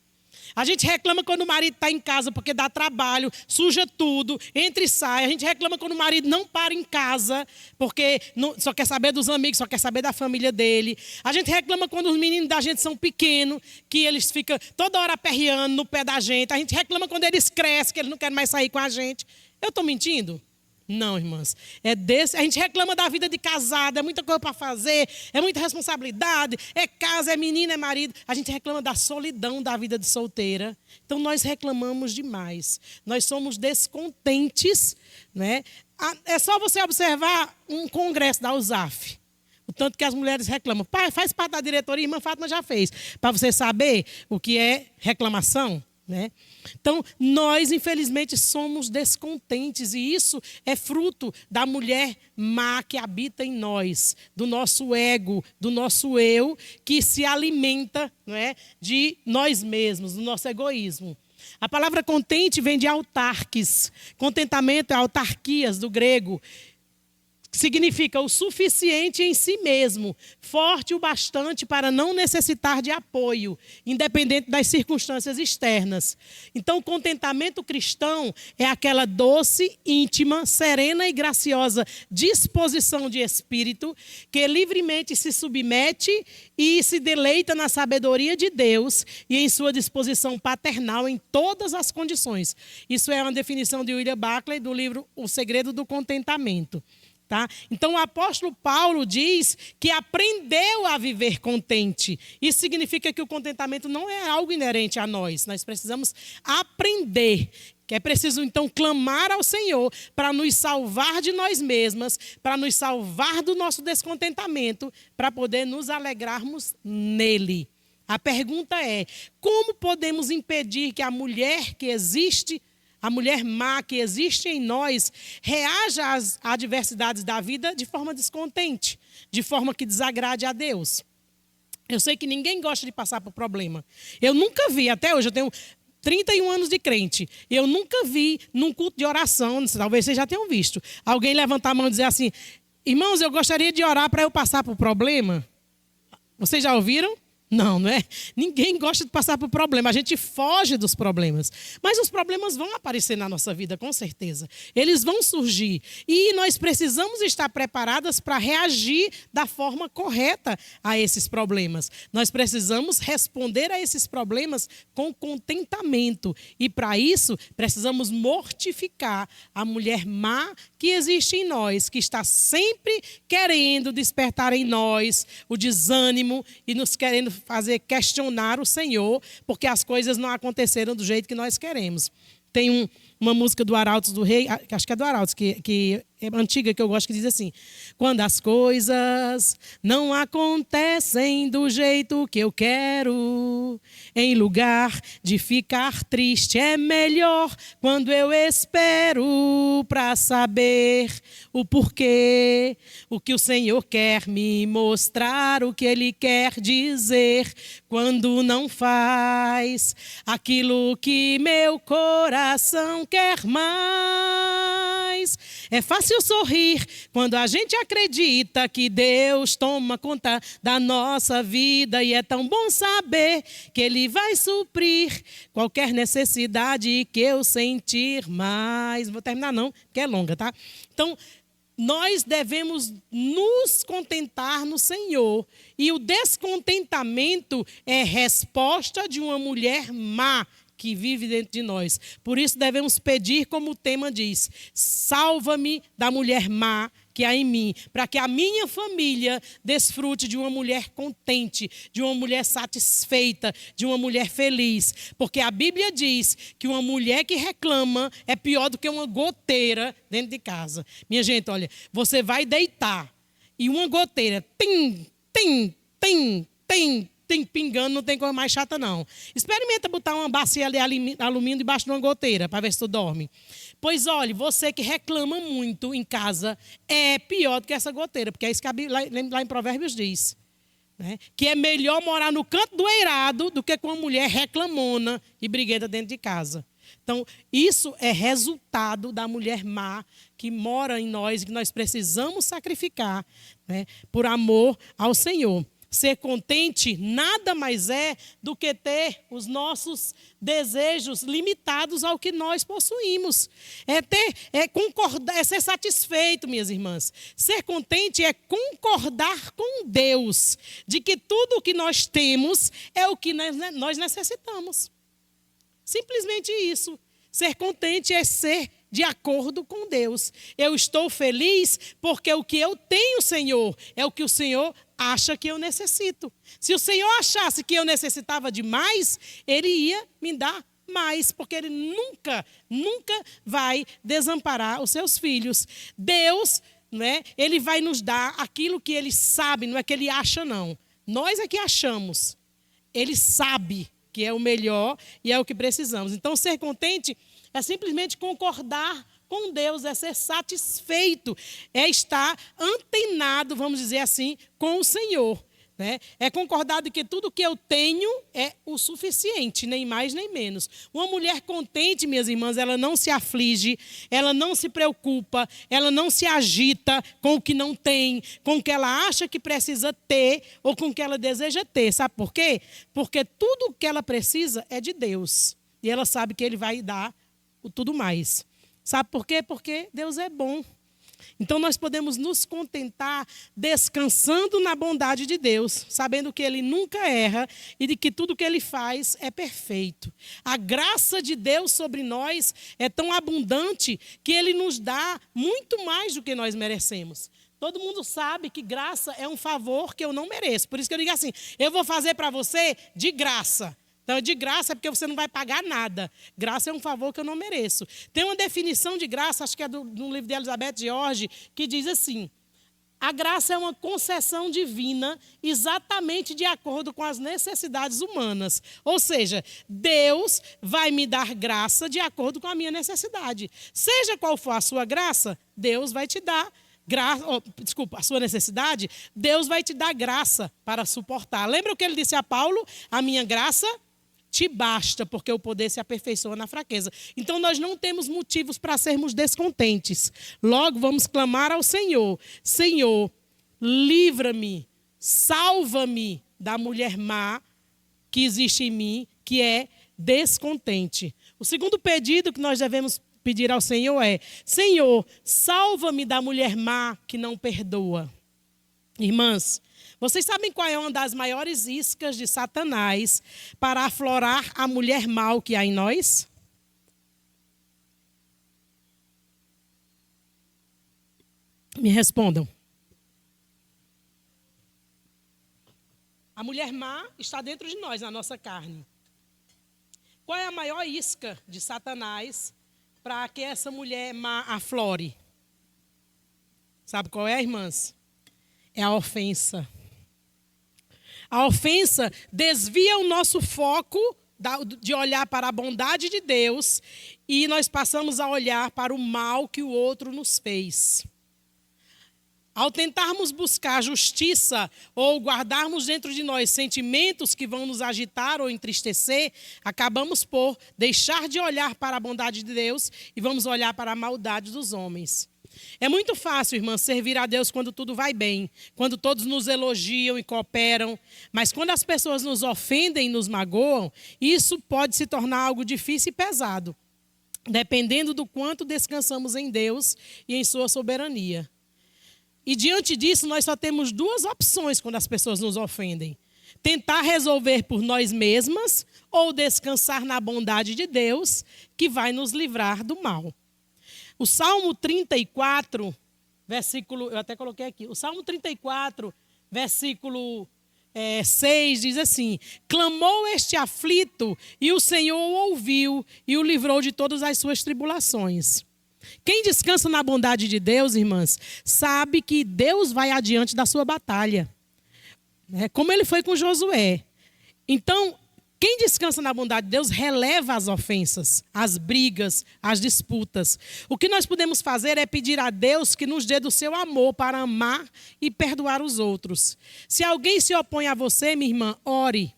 A gente reclama quando o marido está em casa, porque dá trabalho, suja tudo, entra e sai. A gente reclama quando o marido não para em casa, porque só quer saber dos amigos, só quer saber da família dele. A gente reclama quando os meninos da gente são pequenos, que eles ficam toda hora aperreando no pé da gente. A gente reclama quando eles crescem, que eles não querem mais sair com a gente. Eu estou mentindo? Não, irmãs. A gente reclama da vida de casado, é muita coisa para fazer, é muita responsabilidade, é casa, é menino, é marido. A gente reclama da solidão da vida de solteira. Então, nós reclamamos demais. Nós somos descontentes, né? É só você observar um congresso da USAF. O tanto que as mulheres reclamam. Pai, faz parte da diretoria, irmã Fátima já fez. Para você saber o que é reclamação. Né? Então, nós, infelizmente, somos descontentes, e isso é fruto da mulher má que habita em nós, do nosso ego, do nosso eu, que se alimenta, não é, de nós mesmos, do nosso egoísmo. A palavra contente vem de autarques. Contentamento é autarquias, do grego. Significa o suficiente em si mesmo, forte o bastante para não necessitar de apoio, independente das circunstâncias externas. Então, o contentamento cristão é aquela doce, íntima, serena e graciosa disposição de espírito que livremente se submete e se deleita na sabedoria de Deus e em sua disposição paternal em todas as condições. Isso é uma definição de William Buckley do livro O Segredo do Contentamento. Tá? Então, o apóstolo Paulo diz que aprendeu a viver contente. Isso significa que o contentamento não é algo inerente a nós. Nós precisamos aprender. Que é preciso, então, clamar ao Senhor para nos salvar de nós mesmas, para nos salvar do nosso descontentamento, para poder nos alegrarmos nele. A pergunta é: como podemos impedir que a mulher que existe, a mulher má que existe em nós, reaja às adversidades da vida de forma descontente, de forma que desagrade a Deus? Eu sei que ninguém gosta de passar por problema. Eu nunca vi, até hoje, eu tenho 31 anos de crente. Eu nunca vi num culto de oração, talvez vocês já tenham visto, alguém levantar a mão e dizer assim: irmãos, eu gostaria de orar para eu passar por problema. Vocês já ouviram? Não, não é? Ninguém gosta de passar por problema. A gente foge dos problemas. Mas os problemas vão aparecer na nossa vida, com certeza. Eles vão surgir. E nós precisamos estar preparadas para reagir da forma correta a esses problemas. Nós precisamos responder a esses problemas com contentamento. E para isso, precisamos mortificar a mulher má que existe em nós, que está sempre querendo despertar em nós o desânimo e nos querendo fazer questionar o Senhor, porque as coisas não aconteceram do jeito que nós queremos. Tem uma música do Arautos do Rei, acho que é do Arautos, que é antiga, que eu gosto, que diz assim: quando as coisas não acontecem do jeito que eu quero, em lugar de ficar triste, é melhor quando eu espero para saber o porquê, o que o Senhor quer me mostrar, o que Ele quer dizer, quando não faz aquilo que meu coração quer mais. É fácil sorrir quando a gente acredita que Deus toma conta da nossa vida, e é tão bom saber que Ele vai suprir qualquer necessidade que eu sentir mais. Não vou terminar não, porque é longa, tá? Então, nós devemos nos contentar no Senhor. E o descontentamento é resposta de uma mulher má que vive dentro de nós. Por isso devemos pedir, como o tema diz: salva-me da mulher má que há em mim, para que a minha família desfrute de uma mulher contente, de uma mulher satisfeita, de uma mulher feliz. Porque a Bíblia diz que uma mulher que reclama é pior do que uma goteira dentro de casa. Minha gente, olha, você vai deitar e uma goteira, tim, tim, tim, tim, pingando, não tem coisa mais chata, não. Experimenta botar uma bacia de alumínio debaixo de uma goteira para ver se tu dorme. Pois olha, você que reclama muito em casa é pior do que essa goteira, porque é isso que lá em Provérbios diz, né? Que é melhor morar no canto do eirado do que com uma mulher reclamona e briguenta dentro de casa. Então, isso é resultado da mulher má que mora em nós e que nós precisamos sacrificar, né, por amor ao Senhor. Ser contente nada mais é do que ter os nossos desejos limitados ao que nós possuímos. É concordar, é ser satisfeito, minhas irmãs. Ser contente é concordar com Deus de que tudo o que nós temos é o que nós necessitamos. Simplesmente isso. Ser contente é ser de acordo com Deus. Eu estou feliz porque o que eu tenho, Senhor, é o que o Senhor acha que eu necessito. Se o Senhor achasse que eu necessitava de mais, Ele ia me dar mais, porque Ele nunca vai desamparar os seus filhos. Deus, né, Ele vai nos dar aquilo que Ele sabe, não é que Ele acha, não. Nós é que achamos. Ele sabe que é o melhor e é o que precisamos. Então, ser contente é simplesmente concordar com Deus, é ser satisfeito, é estar antenado, vamos dizer assim, com o Senhor, né? É concordar de que tudo que eu tenho é o suficiente, nem mais nem menos. Uma mulher contente, minhas irmãs, ela não se aflige, ela não se preocupa, ela não se agita com o que não tem, com o que ela acha que precisa ter ou com o que ela deseja ter. Sabe por quê? Porque tudo o que ela precisa é de Deus. E ela sabe que Ele vai dar o tudo mais. Sabe por quê? Porque Deus é bom. Então nós podemos nos contentar descansando na bondade de Deus, sabendo que Ele nunca erra e de que tudo que Ele faz é perfeito. A graça de Deus sobre nós é tão abundante que Ele nos dá muito mais do que nós merecemos. Todo mundo sabe que graça é um favor que eu não mereço. Por isso que eu digo assim: eu vou fazer para você de graça. Então, de graça é porque você não vai pagar nada. Graça é um favor que eu não mereço. Tem uma definição de graça, acho que é do livro de Elizabeth George, que diz assim: a graça é uma concessão divina exatamente de acordo com as necessidades humanas. Ou seja, Deus vai me dar graça de acordo com a minha necessidade. Seja qual for a sua graça, Deus vai te dar a sua necessidade, Deus vai te dar graça para suportar. Lembra o que Ele disse a Paulo? A minha graça te basta, porque o poder se aperfeiçoa na fraqueza. Então, nós não temos motivos para sermos descontentes. Logo, vamos clamar ao Senhor. Senhor, livra-me, salva-me da mulher má que existe em mim, que é descontente. O segundo pedido que nós devemos pedir ao Senhor é: Senhor, salva-me da mulher má que não perdoa. Irmãs, vocês sabem qual é uma das maiores iscas de Satanás para aflorar a mulher mal que há em nós? Me respondam. A mulher má está dentro de nós, na nossa carne. Qual é a maior isca de Satanás para que essa mulher má aflore? Sabe qual é, irmãs? É a ofensa. A ofensa desvia o nosso foco de olhar para a bondade de Deus e nós passamos a olhar para o mal que o outro nos fez. Ao tentarmos buscar justiça ou guardarmos dentro de nós sentimentos que vão nos agitar ou entristecer, acabamos por deixar de olhar para a bondade de Deus e vamos olhar para a maldade dos homens. É muito fácil, irmã, servir a Deus quando tudo vai bem, quando todos nos elogiam e cooperam, mas quando as pessoas nos ofendem e nos magoam, isso pode se tornar algo difícil e pesado, dependendo do quanto descansamos em Deus e em sua soberania. E diante disso, nós só temos duas opções quando as pessoas nos ofendem: tentar resolver por nós mesmas ou descansar na bondade de Deus, que vai nos livrar do mal. O Salmo 34, versículo, eu até coloquei aqui, o Salmo 34, versículo 6 diz assim: clamou este aflito e o Senhor o ouviu e o livrou de todas as suas tribulações. Quem descansa na bondade de Deus, irmãs, sabe que Deus vai adiante da sua batalha, como ele foi com Josué. Então, quem descansa na bondade de Deus releva as ofensas, as brigas, as disputas. O que nós podemos fazer é pedir a Deus que nos dê do seu amor para amar e perdoar os outros. Se alguém se opõe a você, minha irmã, ore,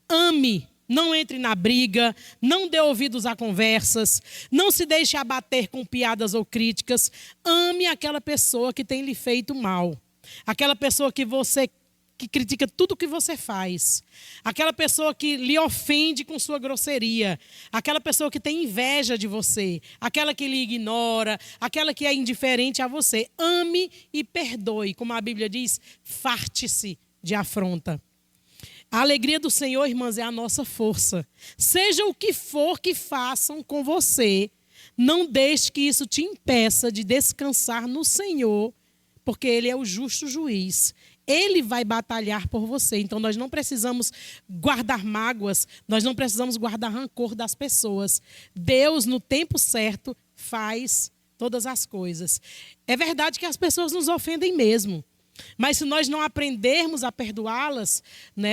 ame. Não entre na briga, não dê ouvidos a conversas, não se deixe abater com piadas ou críticas. Ame aquela pessoa que tem lhe feito mal. Aquela pessoa que critica tudo que você faz. Aquela pessoa que lhe ofende com sua grosseria. Aquela pessoa que tem inveja de você. Aquela que lhe ignora. Aquela que é indiferente a você. Ame e perdoe. Como a Bíblia diz, farte-se de afronta. A alegria do Senhor, irmãs, é a nossa força. Seja o que for que façam com você, não deixe que isso te impeça de descansar no Senhor, porque Ele é o justo juiz. Ele vai batalhar por você. Então, nós não precisamos guardar mágoas, nós não precisamos guardar rancor das pessoas. Deus, no tempo certo, faz todas as coisas. É verdade que as pessoas nos ofendem mesmo. Mas se nós não aprendermos a perdoá-las,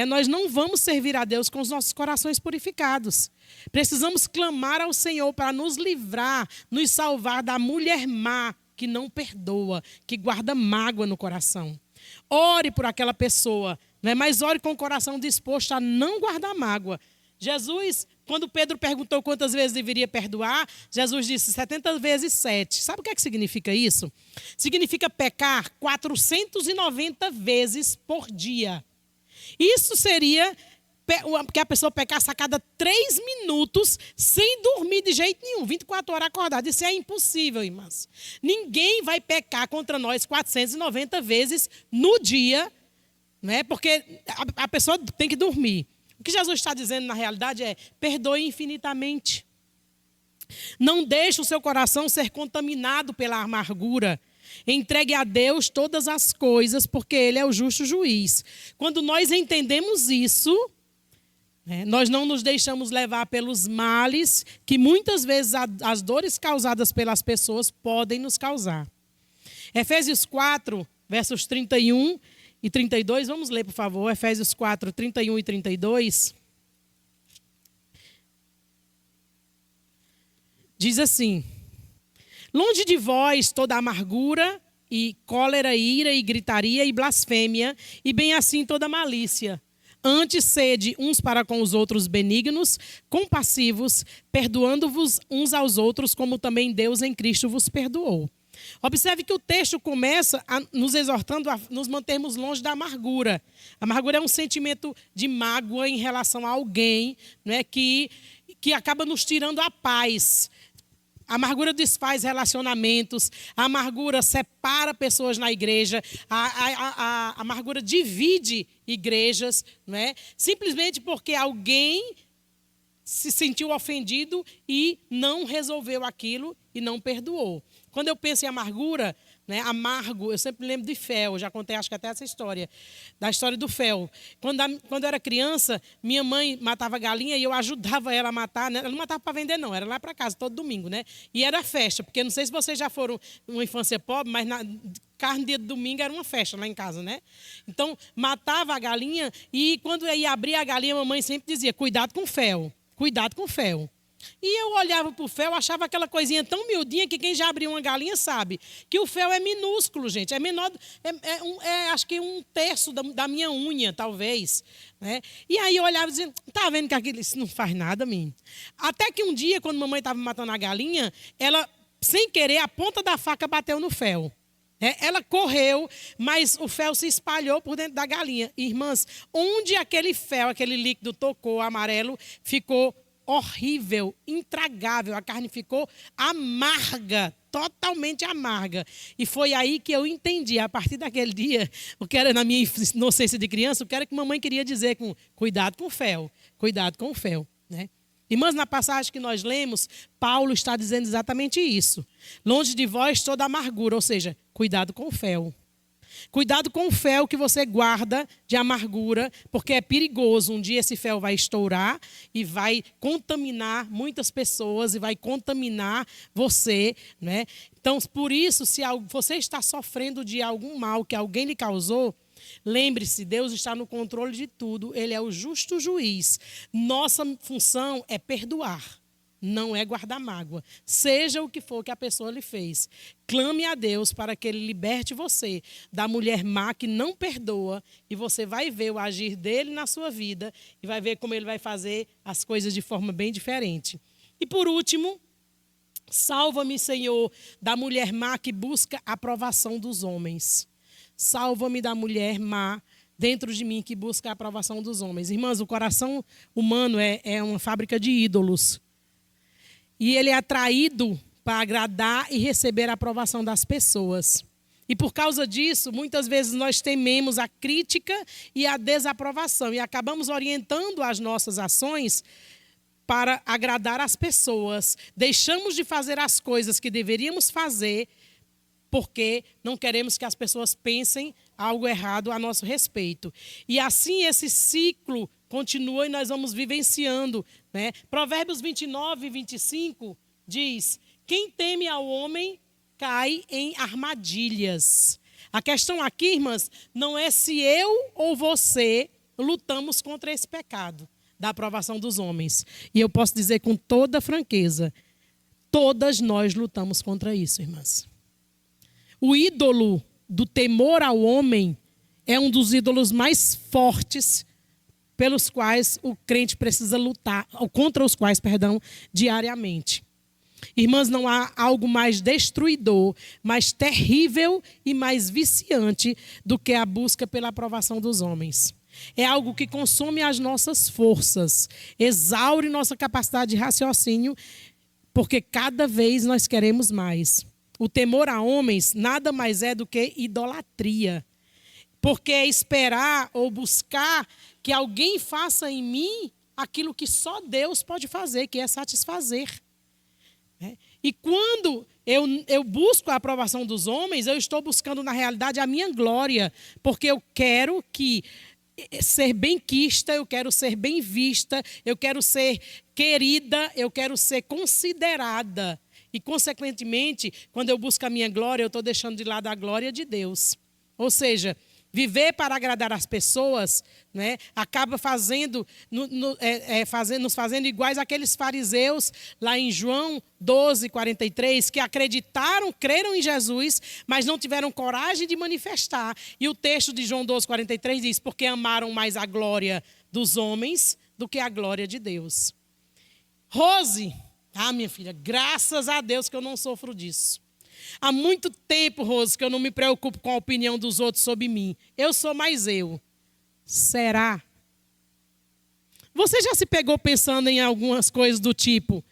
nós não vamos servir a Deus com os nossos corações purificados. Precisamos clamar ao Senhor para nos livrar, nos salvar da mulher má que não perdoa, que guarda mágoa no coração. Ore por aquela pessoa, mas ore com o coração disposto a não guardar mágoa. Jesus, quando Pedro perguntou quantas vezes deveria perdoar, Jesus disse 70 vezes 7. Sabe o que significa isso? Significa pecar 490 vezes por dia. Isso seria que a pessoa pecasse a cada 3 minutos sem dormir de jeito nenhum, 24 horas acordada. Isso é impossível, irmãs. Ninguém vai pecar contra nós 490 vezes no dia, porque a pessoa tem que dormir. O que Jesus está dizendo na realidade é: perdoe infinitamente. Não deixe o seu coração ser contaminado pela amargura. Entregue a Deus todas as coisas, porque Ele é o justo juiz. Quando nós entendemos isso, nós não nos deixamos levar pelos males que muitas vezes as dores causadas pelas pessoas podem nos causar. Efésios 4, versos 31 e 32, vamos ler, por favor, Efésios 4, 31 e 32. Diz assim: longe de vós toda amargura e cólera, ira e gritaria e blasfêmia, e bem assim toda malícia. Antes, sede uns para com os outros benignos, compassivos, perdoando-vos uns aos outros, como também Deus em Cristo vos perdoou. Observe que o texto começa nos exortando a nos mantermos longe da amargura. A amargura é um sentimento de mágoa em relação a alguém, né, que acaba nos tirando a paz. A amargura desfaz relacionamentos, a amargura separa pessoas na igreja, a amargura divide igrejas, não é? Simplesmente porque alguém se sentiu ofendido e não resolveu aquilo e não perdoou. Quando eu penso em amargura, né, amargo, eu sempre lembro de fel, já contei acho que até essa história, da história do fel. Quando eu era criança, minha mãe matava galinha e eu ajudava ela a matar, né? Ela não matava para vender não, era lá para casa, todo domingo, né? E era festa, porque não sei se vocês já foram uma infância pobre, mas carne dia de domingo era uma festa lá em casa, né? Então, matava a galinha e quando eu ia abrir a galinha, a mamãe sempre dizia, cuidado com o fel, cuidado com o fel. E eu olhava para o fel, achava aquela coisinha tão miudinha que quem já abriu uma galinha sabe que o fel é minúsculo, gente. É menor, acho que 1/3 da minha unha, talvez. Né? E aí eu olhava e dizia, tá vendo que aquilo isso não faz nada, menino? Até que um dia, quando mamãe estava matando a galinha, ela, sem querer, a ponta da faca bateu no fel. Ela correu, mas o fel se espalhou por dentro da galinha. Irmãs, onde aquele fel, aquele líquido tocou amarelo, ficou horrível, intragável. A carne ficou amarga, totalmente amarga. E foi aí que eu entendi, a partir daquele dia, o que era na minha inocência de criança, o que era que mamãe queria dizer com cuidado com o fel, cuidado com o fel, né? Irmãs, na passagem que nós lemos, Paulo está dizendo exatamente isso. Longe de vós toda amargura, ou seja, cuidado com o fel. Cuidado com o fel que você guarda de amargura, porque é perigoso. Um dia esse fel vai estourar e vai contaminar muitas pessoas e vai contaminar você, né? Então, por isso, se você está sofrendo de algum mal que alguém lhe causou, lembre-se, Deus está no controle de tudo. Ele é o justo juiz. Nossa função é perdoar. Não é guardar mágoa. Seja o que for que a pessoa lhe fez. Clame a Deus para que Ele liberte você da mulher má que não perdoa. E você vai ver o agir dele na sua vida. E vai ver como Ele vai fazer as coisas de forma bem diferente. E por último, salva-me, Senhor, da mulher má que busca a aprovação dos homens. Salva-me da mulher má dentro de mim que busca a aprovação dos homens. Irmãs, o coração humano é uma fábrica de ídolos. E ele é atraído para agradar e receber a aprovação das pessoas. E por causa disso, muitas vezes nós tememos a crítica e a desaprovação. E acabamos orientando as nossas ações para agradar as pessoas. Deixamos de fazer as coisas que deveríamos fazer porque não queremos que as pessoas pensem algo errado a nosso respeito. E assim esse ciclo continua e nós vamos vivenciando, né? Provérbios 29 e 25 diz, quem teme ao homem cai em armadilhas. A questão aqui, irmãs, não é se eu ou você lutamos contra esse pecado da aprovação dos homens. E eu posso dizer com toda franqueza, todas nós lutamos contra isso, irmãs. O ídolo do temor ao homem é um dos ídolos mais fortes pelos quais o crente precisa lutar, contra os quais, diariamente. Irmãs, não há algo mais destruidor, mais terrível e mais viciante do que a busca pela aprovação dos homens. É algo que consome as nossas forças, exaure nossa capacidade de raciocínio, porque cada vez nós queremos mais. O temor a homens nada mais é do que idolatria. Porque é esperar ou buscar que alguém faça em mim aquilo que só Deus pode fazer, que é satisfazer. E quando eu busco a aprovação dos homens, eu estou buscando, na realidade, a minha glória. Porque eu quero ser benquista, eu quero ser bem vista, eu quero ser querida, eu quero ser considerada. E, consequentemente, quando eu busco a minha glória, eu estou deixando de lado a glória de Deus. Ou seja, viver para agradar as pessoas, né, acaba nos fazendo iguais àqueles fariseus lá em João 12:43, que acreditaram, creram em Jesus, mas não tiveram coragem de manifestar. E o texto de João 12:43 diz: porque amaram mais a glória dos homens do que a glória de Deus. Rose, minha filha, graças a Deus que eu não sofro disso. Há muito tempo, Rose, que eu não me preocupo com a opinião dos outros sobre mim. Eu sou mais eu. Será? Você já se pegou pensando em algumas coisas do tipo: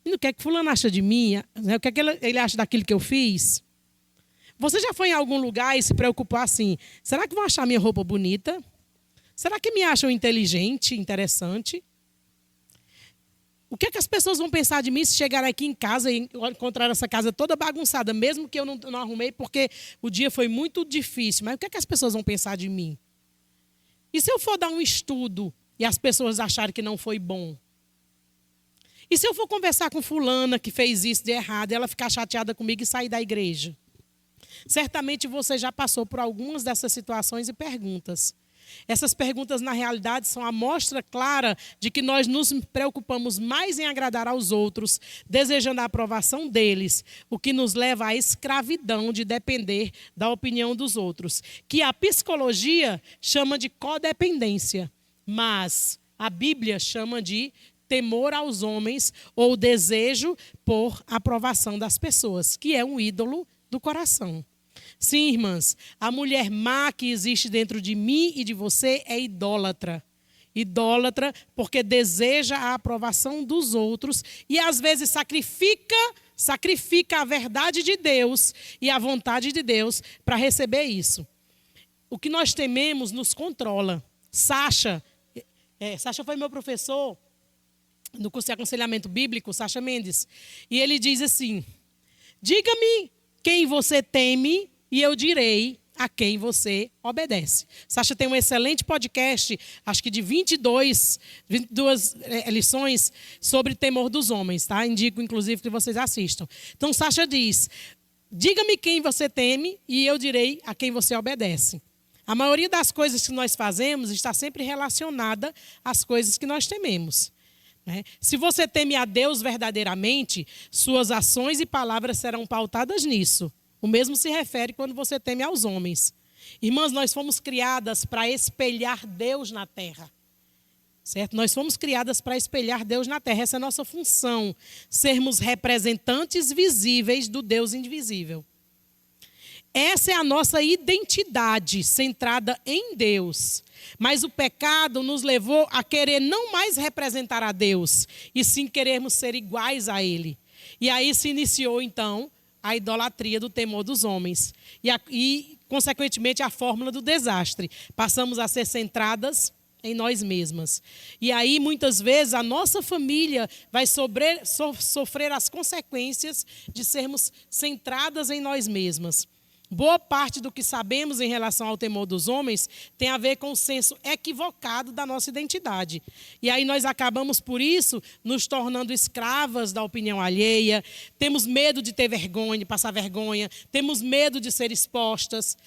o que é que fulano acha de mim? O que é que ele acha daquilo que eu fiz? Você já foi em algum lugar e se preocupou assim: será que vão achar minha roupa bonita? Será que me acham inteligente, interessante? O que é que as pessoas vão pensar de mim se chegar aqui em casa e encontrar essa casa toda bagunçada, mesmo que eu não arrumei porque o dia foi muito difícil? Mas o que é que as pessoas vão pensar de mim? E se eu for dar um estudo e as pessoas acharem que não foi bom? E se eu for conversar com fulana que fez isso de errado e ela ficar chateada comigo e sair da igreja? Certamente você já passou por algumas dessas situações e perguntas. Essas perguntas, na realidade, são a mostra clara de que nós nos preocupamos mais em agradar aos outros, desejando a aprovação deles, o que nos leva à escravidão de depender da opinião dos outros, que a psicologia chama de codependência, mas a Bíblia chama de temor aos homens ou desejo por aprovação das pessoas, que é um ídolo do coração. Sim, irmãs, a mulher má que existe dentro de mim e de você é idólatra. Idólatra porque deseja a aprovação dos outros e às vezes sacrifica a verdade de Deus e a vontade de Deus para receber isso. O que nós tememos nos controla. Sacha foi meu professor no curso de aconselhamento bíblico, Sacha Mendes, e ele diz assim: diga-me quem você teme e eu direi a quem você obedece. Sacha tem um excelente podcast, acho que de 22 lições sobre temor dos homens, tá? Indico, inclusive, que vocês assistam. Então, Sacha diz: diga-me quem você teme e eu direi a quem você obedece. A maioria das coisas que nós fazemos está sempre relacionada às coisas que nós tememos. Se você teme a Deus verdadeiramente, suas ações e palavras serão pautadas nisso. O mesmo se refere quando você teme aos homens. Irmãs, nós fomos criadas para espelhar Deus na terra. Certo? Nós fomos criadas para espelhar Deus na terra. Essa é a nossa função, sermos representantes visíveis do Deus invisível. Essa é a nossa identidade centrada em Deus. Mas o pecado nos levou a querer não mais representar a Deus, e sim querermos ser iguais a Ele. E aí se iniciou, então, a idolatria do temor dos homens. E consequentemente, a fórmula do desastre. Passamos a ser centradas em nós mesmas. E aí, muitas vezes, a nossa família vai sofrer as consequências de sermos centradas em nós mesmas. Boa parte do que sabemos em relação ao temor dos homens tem a ver com o senso equivocado da nossa identidade. E aí nós acabamos, por isso, nos tornando escravas da opinião alheia, temos medo de ter vergonha, de passar vergonha, temos medo de ser expostas.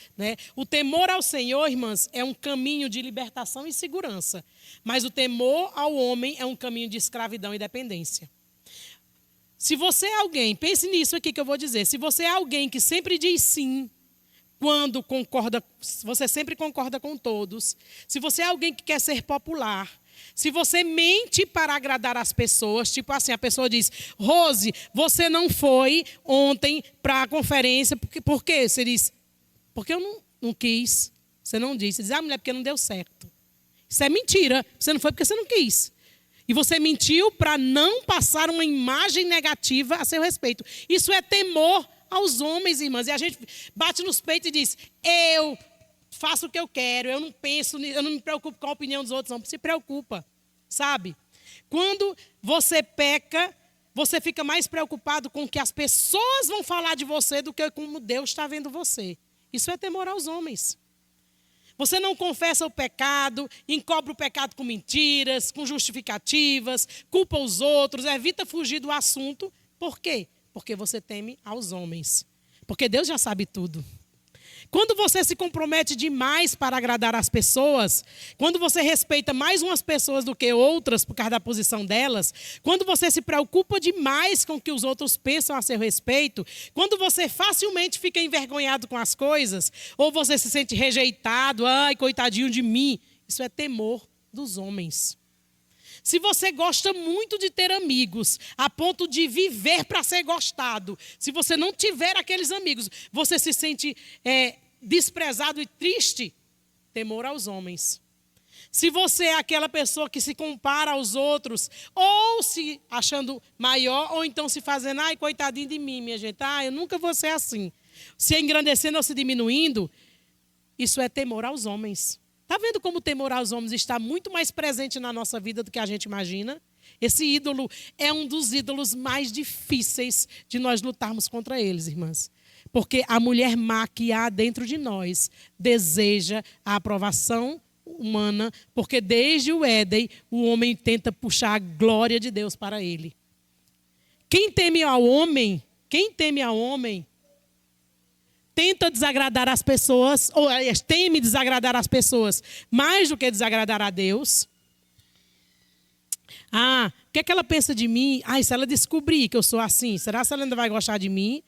O temor ao Senhor, irmãs, é um caminho de libertação e segurança, mas o temor ao homem é um caminho de escravidão e dependência. Se você é alguém, pense nisso aqui que eu vou dizer, se você é alguém que sempre diz sim, quando concorda, você sempre concorda com todos, se você é alguém que quer ser popular, se você mente para agradar as pessoas, tipo assim, a pessoa diz: Rose, você não foi ontem para a conferência, por quê? Você diz: porque eu não quis. Você não disse. Você diz: mulher, porque não deu certo. Isso é mentira, você não foi porque você não quis. E você mentiu para não passar uma imagem negativa a seu respeito. Isso é temor aos homens, irmãs. E a gente bate nos peitos e diz: eu faço o que eu quero, eu não penso, eu não me preocupo com a opinião dos outros, não. Se preocupa, sabe? Quando você peca, você fica mais preocupado com o que as pessoas vão falar de você do que como Deus está vendo você. Isso é temor aos homens. Você não confessa o pecado, encobre o pecado com mentiras, com justificativas, culpa os outros, evita fugir do assunto. Por quê? Porque você teme aos homens. Porque Deus já sabe tudo. Quando você se compromete demais para agradar as pessoas, quando você respeita mais umas pessoas do que outras por causa da posição delas, quando você se preocupa demais com o que os outros pensam a seu respeito, quando você facilmente fica envergonhado com as coisas, ou você se sente rejeitado, ai, coitadinho de mim, isso é temor dos homens. Se você gosta muito de ter amigos, a ponto de viver para ser gostado, se você não tiver aqueles amigos, você se sente desprezado e triste, temor aos homens. Se você é aquela pessoa que se compara aos outros, ou se achando maior, ou então se fazendo, ai, coitadinho de mim, minha gente, eu nunca vou ser assim. Se engrandecendo ou se diminuindo, isso é temor aos homens. Está vendo como o temor aos homens está muito mais presente na nossa vida do que a gente imagina? Esse ídolo é um dos ídolos mais difíceis de nós lutarmos contra eles, irmãs. Porque a mulher má que há dentro de nós deseja a aprovação humana, porque desde o Éden o homem tenta puxar a glória de Deus para ele. Quem teme ao homem, tenta desagradar as pessoas, ou teme desagradar as pessoas mais do que desagradar a Deus. O que é que ela pensa de mim? Se ela descobrir que eu sou assim, será que ela ainda vai gostar de mim?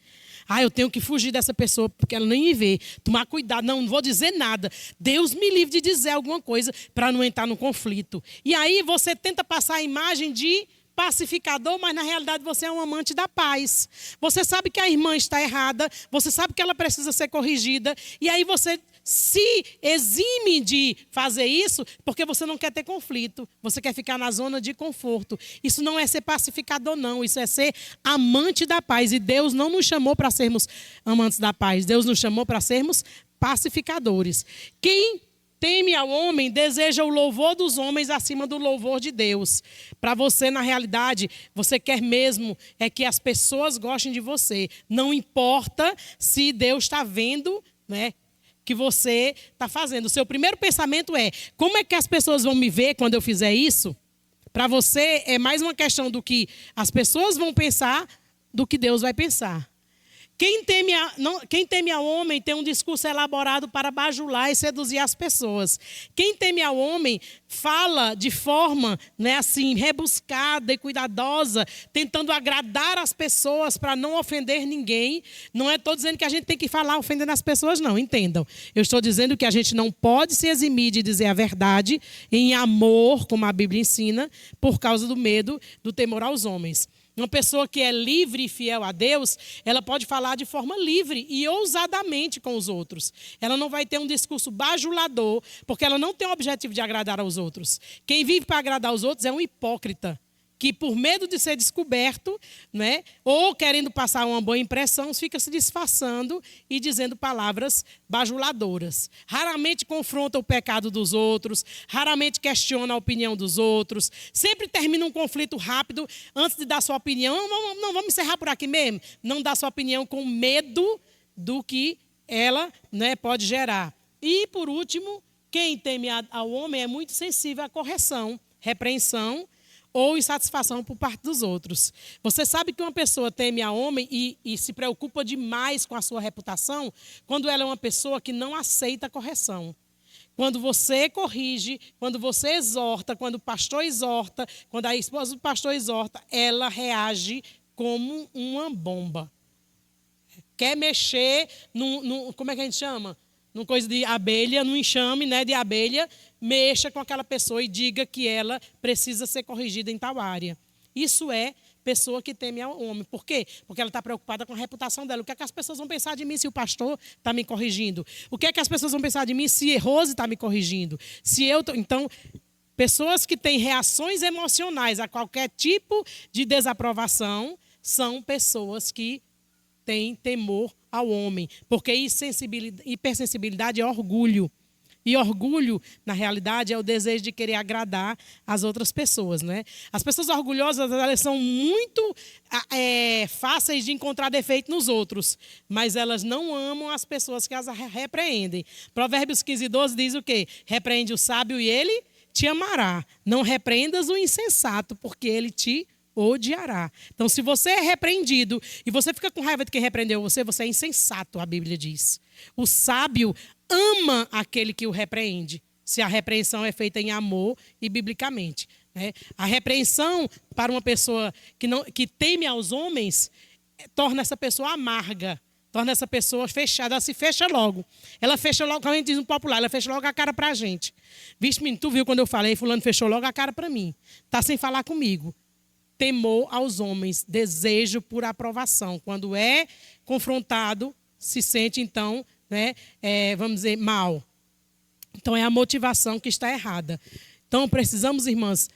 Eu tenho que fugir dessa pessoa porque ela nem me vê. Tomar cuidado, não vou dizer nada. Deus me livre de dizer alguma coisa para não entrar no conflito. E aí você tenta passar a imagem de pacificador, mas na realidade você é um amante da paz. Você sabe que a irmã está errada, você sabe que ela precisa ser corrigida, e aí você se exime de fazer isso porque você não quer ter conflito, você quer ficar na zona de conforto. Isso não é ser pacificador, não, isso é ser amante da paz. E Deus não nos chamou para sermos amantes da paz, Deus nos chamou para sermos pacificadores. Quem teme ao homem, deseja o louvor dos homens acima do louvor de Deus. Para você, na realidade, você quer mesmo que as pessoas gostem de você. Não importa se Deus está vendo, né, que você está fazendo. O seu primeiro pensamento é, como é que as pessoas vão me ver quando eu fizer isso? Para você, é mais uma questão do que as pessoas vão pensar do que Deus vai pensar. Quem teme ao homem tem um discurso elaborado para bajular e seduzir as pessoas. Quem teme ao homem fala de forma, assim, rebuscada e cuidadosa, tentando agradar as pessoas para não ofender ninguém. Não estou dizendo que a gente tem que falar ofendendo as pessoas, não, entendam. Eu estou dizendo que a gente não pode se eximir de dizer a verdade em amor, como a Bíblia ensina, por causa do medo, do temor aos homens. Uma pessoa que é livre e fiel a Deus, ela pode falar de forma livre e ousadamente com os outros. Ela não vai ter um discurso bajulador, porque ela não tem o objetivo de agradar aos outros. Quem vive para agradar aos outros é um hipócrita, que por medo de ser descoberto, né, ou querendo passar uma boa impressão, fica se disfarçando e dizendo palavras bajuladoras. Raramente confronta o pecado dos outros, raramente questiona a opinião dos outros, sempre termina um conflito rápido antes de dar sua opinião. Não, vamos encerrar por aqui mesmo. Não dá sua opinião com medo do que ela, né, pode gerar. E, por último, quem teme ao homem é muito sensível à correção, repreensão, ou insatisfação por parte dos outros. Você sabe que uma pessoa teme a homem e se preocupa demais com a sua reputação quando ela é uma pessoa que não aceita a correção. Quando você corrige, quando você exorta, quando o pastor exorta, quando a esposa do pastor exorta, ela reage como uma bomba. Quer mexer como é que a gente chama? Numa coisa de abelha, num enxame, né, de abelha, mexa com aquela pessoa e diga que ela precisa ser corrigida em tal área. Isso é pessoa que teme ao homem. Por quê? Porque ela está preocupada com a reputação dela. O que é que as pessoas vão pensar de mim se o pastor está me corrigindo? O que é que as pessoas vão pensar de mim se Rose está me corrigindo? Então, pessoas que têm reações emocionais a qualquer tipo de desaprovação são pessoas que têm temor ao homem, porque hipersensibilidade é orgulho. E orgulho, na realidade, é o desejo de querer agradar as outras pessoas, né? As pessoas orgulhosas, elas são muito fáceis de encontrar defeito nos outros, mas elas não amam as pessoas que as repreendem. Provérbios 15:12 diz o quê? Repreende o sábio e ele te amará. Não repreendas o insensato, porque ele te odiará. Então, se você é repreendido e você fica com raiva de quem repreendeu você, você é insensato, a Bíblia diz. O sábio ama aquele que o repreende, se a repreensão é feita em amor e biblicamente, né? A repreensão para uma pessoa que teme aos homens torna essa pessoa amarga, torna essa pessoa fechada, ela se fecha logo. Ela fecha logo, como a gente diz no popular, ela fecha logo a cara para a gente. Vixe, menino, tu viu quando eu falei, fulano fechou logo a cara para mim. Está sem falar comigo. Temor aos homens, desejo por aprovação. Quando é confrontado, se sente, então, né, vamos dizer, mal. Então, é a motivação que está errada. Então, precisamos, irmãs,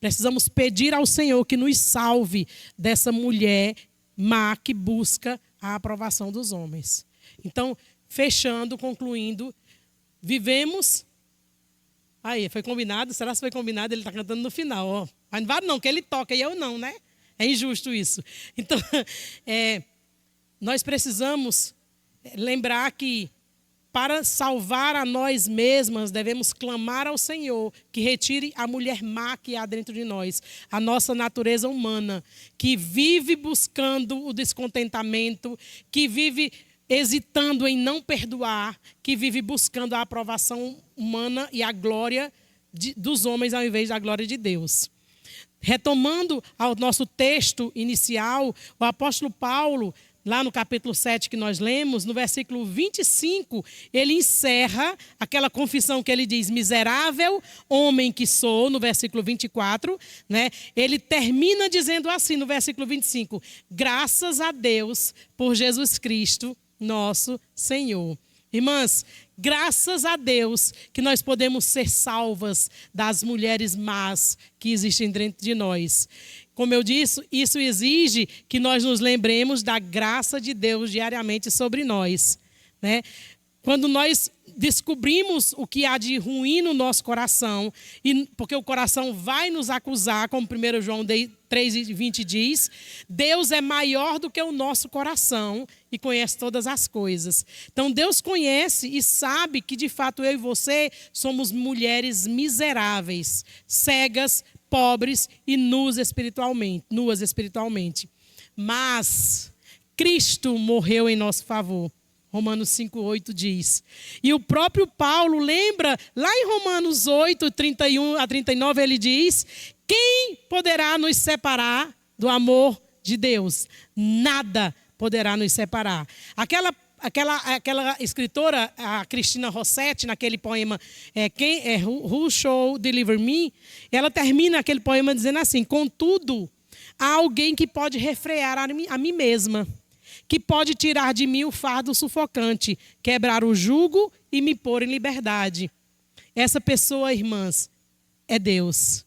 precisamos pedir ao Senhor que nos salve dessa mulher má que busca a aprovação dos homens. Então, fechando, concluindo, vivemos... Aí, foi combinado? Será que foi combinado? Ele está cantando no final, ó. Mas não vale não, que ele toca e eu não, né? É injusto isso. Então, nós precisamos lembrar que para salvar a nós mesmas, devemos clamar ao Senhor que retire a mulher má que há dentro de nós, a nossa natureza humana, que vive buscando o descontentamento, que vive hesitando em não perdoar, que vive buscando a aprovação humana e a glória dos homens ao invés da glória de Deus. Retomando ao nosso texto inicial, o apóstolo Paulo, lá no capítulo 7 que nós lemos, no versículo 25, ele encerra aquela confissão que ele diz, miserável homem que sou, no versículo 24, né? Ele termina dizendo assim, no versículo 25, graças a Deus por Jesus Cristo, nosso Senhor. Irmãs, graças a Deus que nós podemos ser salvas das mulheres más que existem dentro de nós. Como eu disse, isso exige que nós nos lembremos da graça de Deus diariamente sobre nós, né? Quando nós descobrimos o que há de ruim no nosso coração, porque o coração vai nos acusar, como 1 João 3,20 diz, Deus é maior do que o nosso coração e conhece todas as coisas. Então Deus conhece e sabe que de fato eu e você somos mulheres miseráveis, cegas, pobres e nuas espiritualmente. Mas Cristo morreu em nosso favor. Romanos 5,8 diz. E o próprio Paulo lembra, lá em Romanos 8, 31 a 39, ele diz, quem poderá nos separar do amor de Deus? Nada poderá nos separar. Aquela escritora, a Cristina Rossetti, naquele poema Who Shall Deliver Me, ela termina aquele poema dizendo assim, contudo, há alguém que pode refrear a mim mesma, que pode tirar de mim o fardo sufocante, quebrar o jugo e me pôr em liberdade. Essa pessoa, irmãs, é Deus.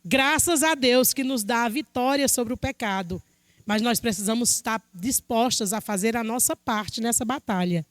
Graças a Deus que nos dá a vitória sobre o pecado. Mas nós precisamos estar dispostas a fazer a nossa parte nessa batalha.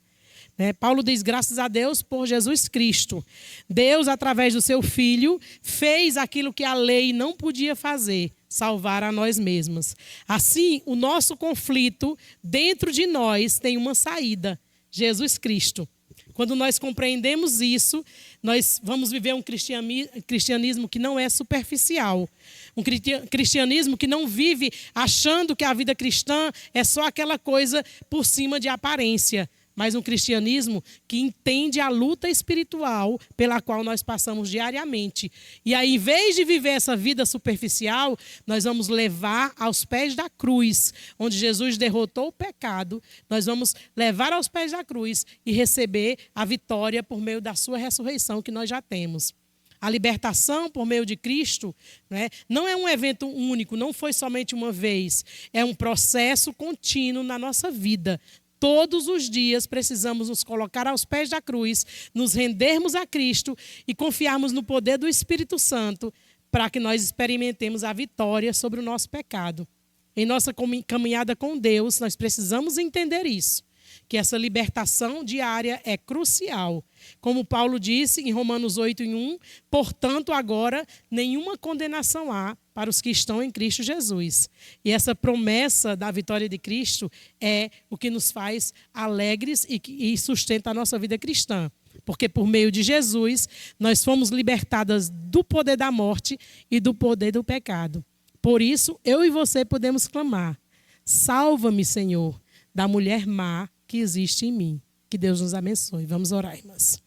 Paulo diz, graças a Deus por Jesus Cristo. Deus, através do seu Filho, fez aquilo que a lei não podia fazer, salvar a nós mesmas. Assim, o nosso conflito dentro de nós tem uma saída, Jesus Cristo. Quando nós compreendemos isso, nós vamos viver um cristianismo que não é superficial. Um cristianismo que não vive achando que a vida cristã é só aquela coisa por cima de aparência. Mas um cristianismo que entende a luta espiritual pela qual nós passamos diariamente. E aí, em vez de viver essa vida superficial, nós vamos levar aos pés da cruz, onde Jesus derrotou o pecado, nós vamos levar aos pés da cruz e receber a vitória por meio da sua ressurreição que nós já temos. A libertação por meio de Cristo, né, não é um evento único, não foi somente uma vez, é um processo contínuo na nossa vida. Todos os dias precisamos nos colocar aos pés da cruz, nos rendermos a Cristo e confiarmos no poder do Espírito Santo para que nós experimentemos a vitória sobre o nosso pecado. Em nossa caminhada com Deus, nós precisamos entender isso, que essa libertação diária é crucial. Como Paulo disse em Romanos 8:1, portanto, agora nenhuma condenação há para os que estão em Cristo Jesus. E essa promessa da vitória de Cristo é o que nos faz alegres e sustenta a nossa vida cristã. Porque por meio de Jesus, nós fomos libertadas do poder da morte e do poder do pecado. Por isso, eu e você podemos clamar: salva-me, Senhor, da mulher má que existe em mim. Que Deus nos abençoe. Vamos orar, irmãs.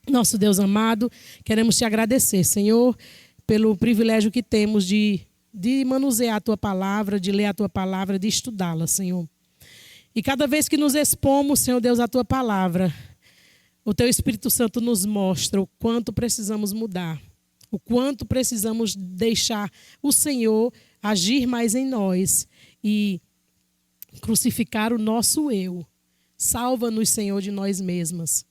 Nosso Deus amado, queremos te agradecer, Senhor, pelo privilégio que temos de manusear a tua palavra, de ler a tua palavra, de estudá-la, Senhor. E cada vez que nos expomos, Senhor Deus, a tua palavra, o teu Espírito Santo nos mostra o quanto precisamos mudar, o quanto precisamos deixar o Senhor agir mais em nós e crucificar o nosso eu. Salva-nos, Senhor, de nós mesmas.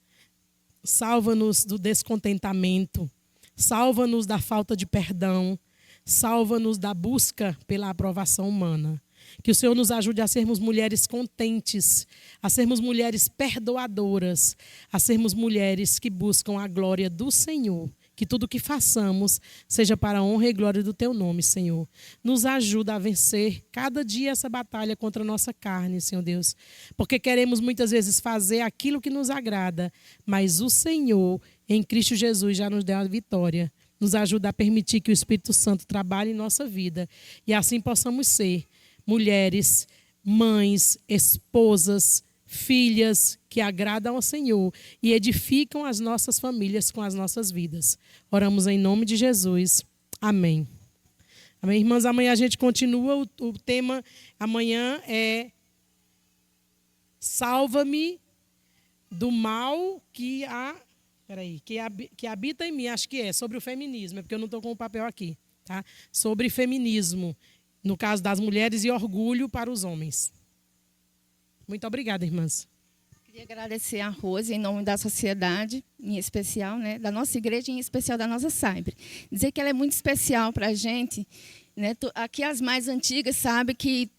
Salva-nos do descontentamento. Salva-nos da falta de perdão. Salva-nos da busca pela aprovação humana. Que o Senhor nos ajude a sermos mulheres contentes, a sermos mulheres perdoadoras, a sermos mulheres que buscam a glória do Senhor. Que tudo que façamos seja para a honra e glória do teu nome, Senhor. Nos ajuda a vencer cada dia essa batalha contra a nossa carne, Senhor Deus. Porque queremos muitas vezes fazer aquilo que nos agrada, mas o Senhor, em Cristo Jesus, já nos deu a vitória. Nos ajuda a permitir que o Espírito Santo trabalhe em nossa vida. E assim possamos ser mulheres, mães, esposas, filhas que agradam ao Senhor e edificam as nossas famílias com as nossas vidas. Oramos em nome de Jesus. Amém. Amém, irmãs? Amanhã a gente continua. O tema amanhã é salva-me do mal que habita em mim. Acho que é sobre o feminismo, é porque eu não estou com o papel aqui. Tá? Sobre feminismo, no caso das mulheres, e orgulho para os homens. Muito obrigada, irmãs. Queria agradecer a Rose, em nome da sociedade, em especial, né, da nossa igreja, em especial da nossa Cyber. Dizer que ela é muito especial para a gente. Né? Aqui as mais antigas sabem que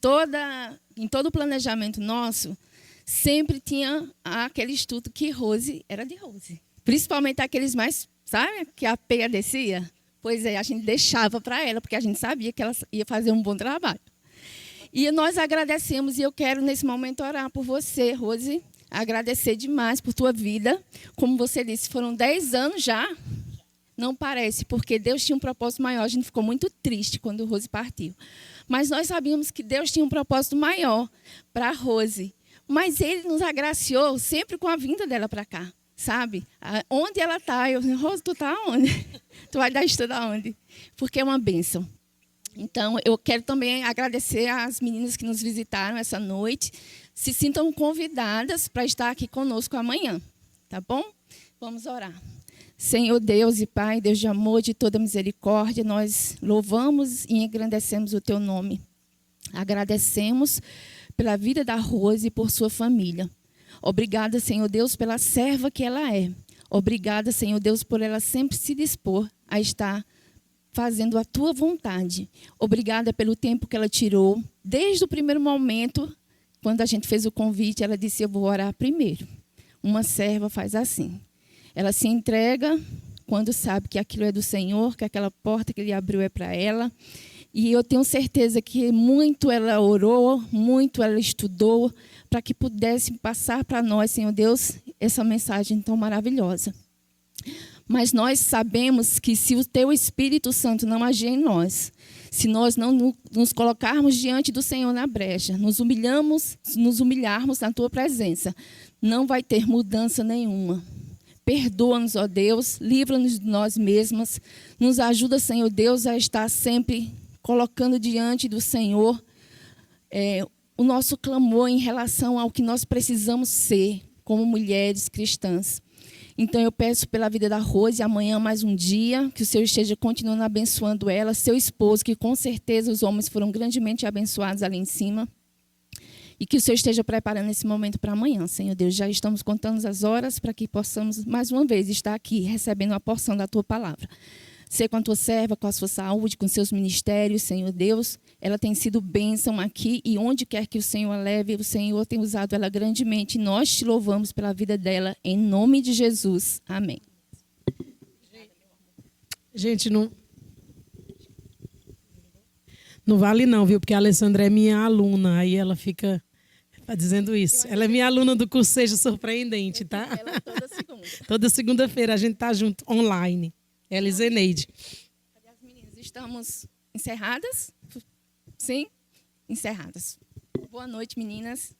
em todo o planejamento nosso, sempre tinha aquele estudo que Rose era de Rose. Principalmente aqueles mais, sabe, que a peia descia. Pois é, a gente deixava para ela, porque a gente sabia que ela ia fazer um bom trabalho. E nós agradecemos, e eu quero, nesse momento, orar por você, Rose, agradecer demais por tua vida. Como você disse, foram 10 anos já, não parece, porque Deus tinha um propósito maior. A gente ficou muito triste quando Rose partiu. Mas nós sabíamos que Deus tinha um propósito maior para a Rose. Mas Ele nos agraciou sempre com a vinda dela para cá, sabe? Onde ela está, eu disse, Rose, tu está onde? Tu vai dar estudo aonde? Porque é uma bênção. Então, eu quero também agradecer às meninas que nos visitaram essa noite. Se sintam convidadas para estar aqui conosco amanhã, tá bom? Vamos orar. Senhor Deus e Pai, Deus de amor, de toda misericórdia, nós louvamos e engrandecemos o teu nome. Agradecemos pela vida da Rose e por sua família. Obrigada, Senhor Deus, pela serva que ela é. Obrigada, Senhor Deus, por ela sempre se dispor a estar fazendo a tua vontade. Obrigada pelo tempo que ela tirou. Desde o primeiro momento, quando a gente fez o convite, ela disse, eu vou orar primeiro. Uma serva faz assim. Ela se entrega quando sabe que aquilo é do Senhor, que aquela porta que Ele abriu é para ela. E eu tenho certeza que muito ela orou, muito ela estudou, para que pudesse passar para nós, Senhor Deus, essa mensagem tão maravilhosa. Mas nós sabemos que se o teu Espírito Santo não agir em nós, se nós não nos colocarmos diante do Senhor na brecha, nos humilharmos na tua presença, não vai ter mudança nenhuma. Perdoa-nos, ó Deus, livra-nos de nós mesmas, nos ajuda, Senhor Deus, a estar sempre colocando diante do Senhor o nosso clamor em relação ao que nós precisamos ser como mulheres cristãs. Então, eu peço pela vida da Rose, amanhã mais um dia, que o Senhor esteja continuando abençoando ela, seu esposo, que com certeza os homens foram grandemente abençoados ali em cima. E que o Senhor esteja preparando esse momento para amanhã, Senhor Deus. Já estamos contando as horas para que possamos, mais uma vez, estar aqui recebendo a porção da Tua palavra. Ser com a Tua serva, com a sua saúde, com seus ministérios, Senhor Deus. Ela tem sido bênção aqui e onde quer que o Senhor a leve, o Senhor tem usado ela grandemente. Nós te louvamos pela vida dela, em nome de Jesus. Amém. Gente, não vale não, viu? Porque a Alessandra é minha aluna, aí ela fica dizendo isso. Ela é minha aluna do curso Seja Surpreendente, tá? Ela toda segunda. Toda segunda-feira a gente tá junto, online. Ela e Zeneide. Cadê as meninas? Estamos encerradas? Sim? Encerradas. Boa noite, meninas.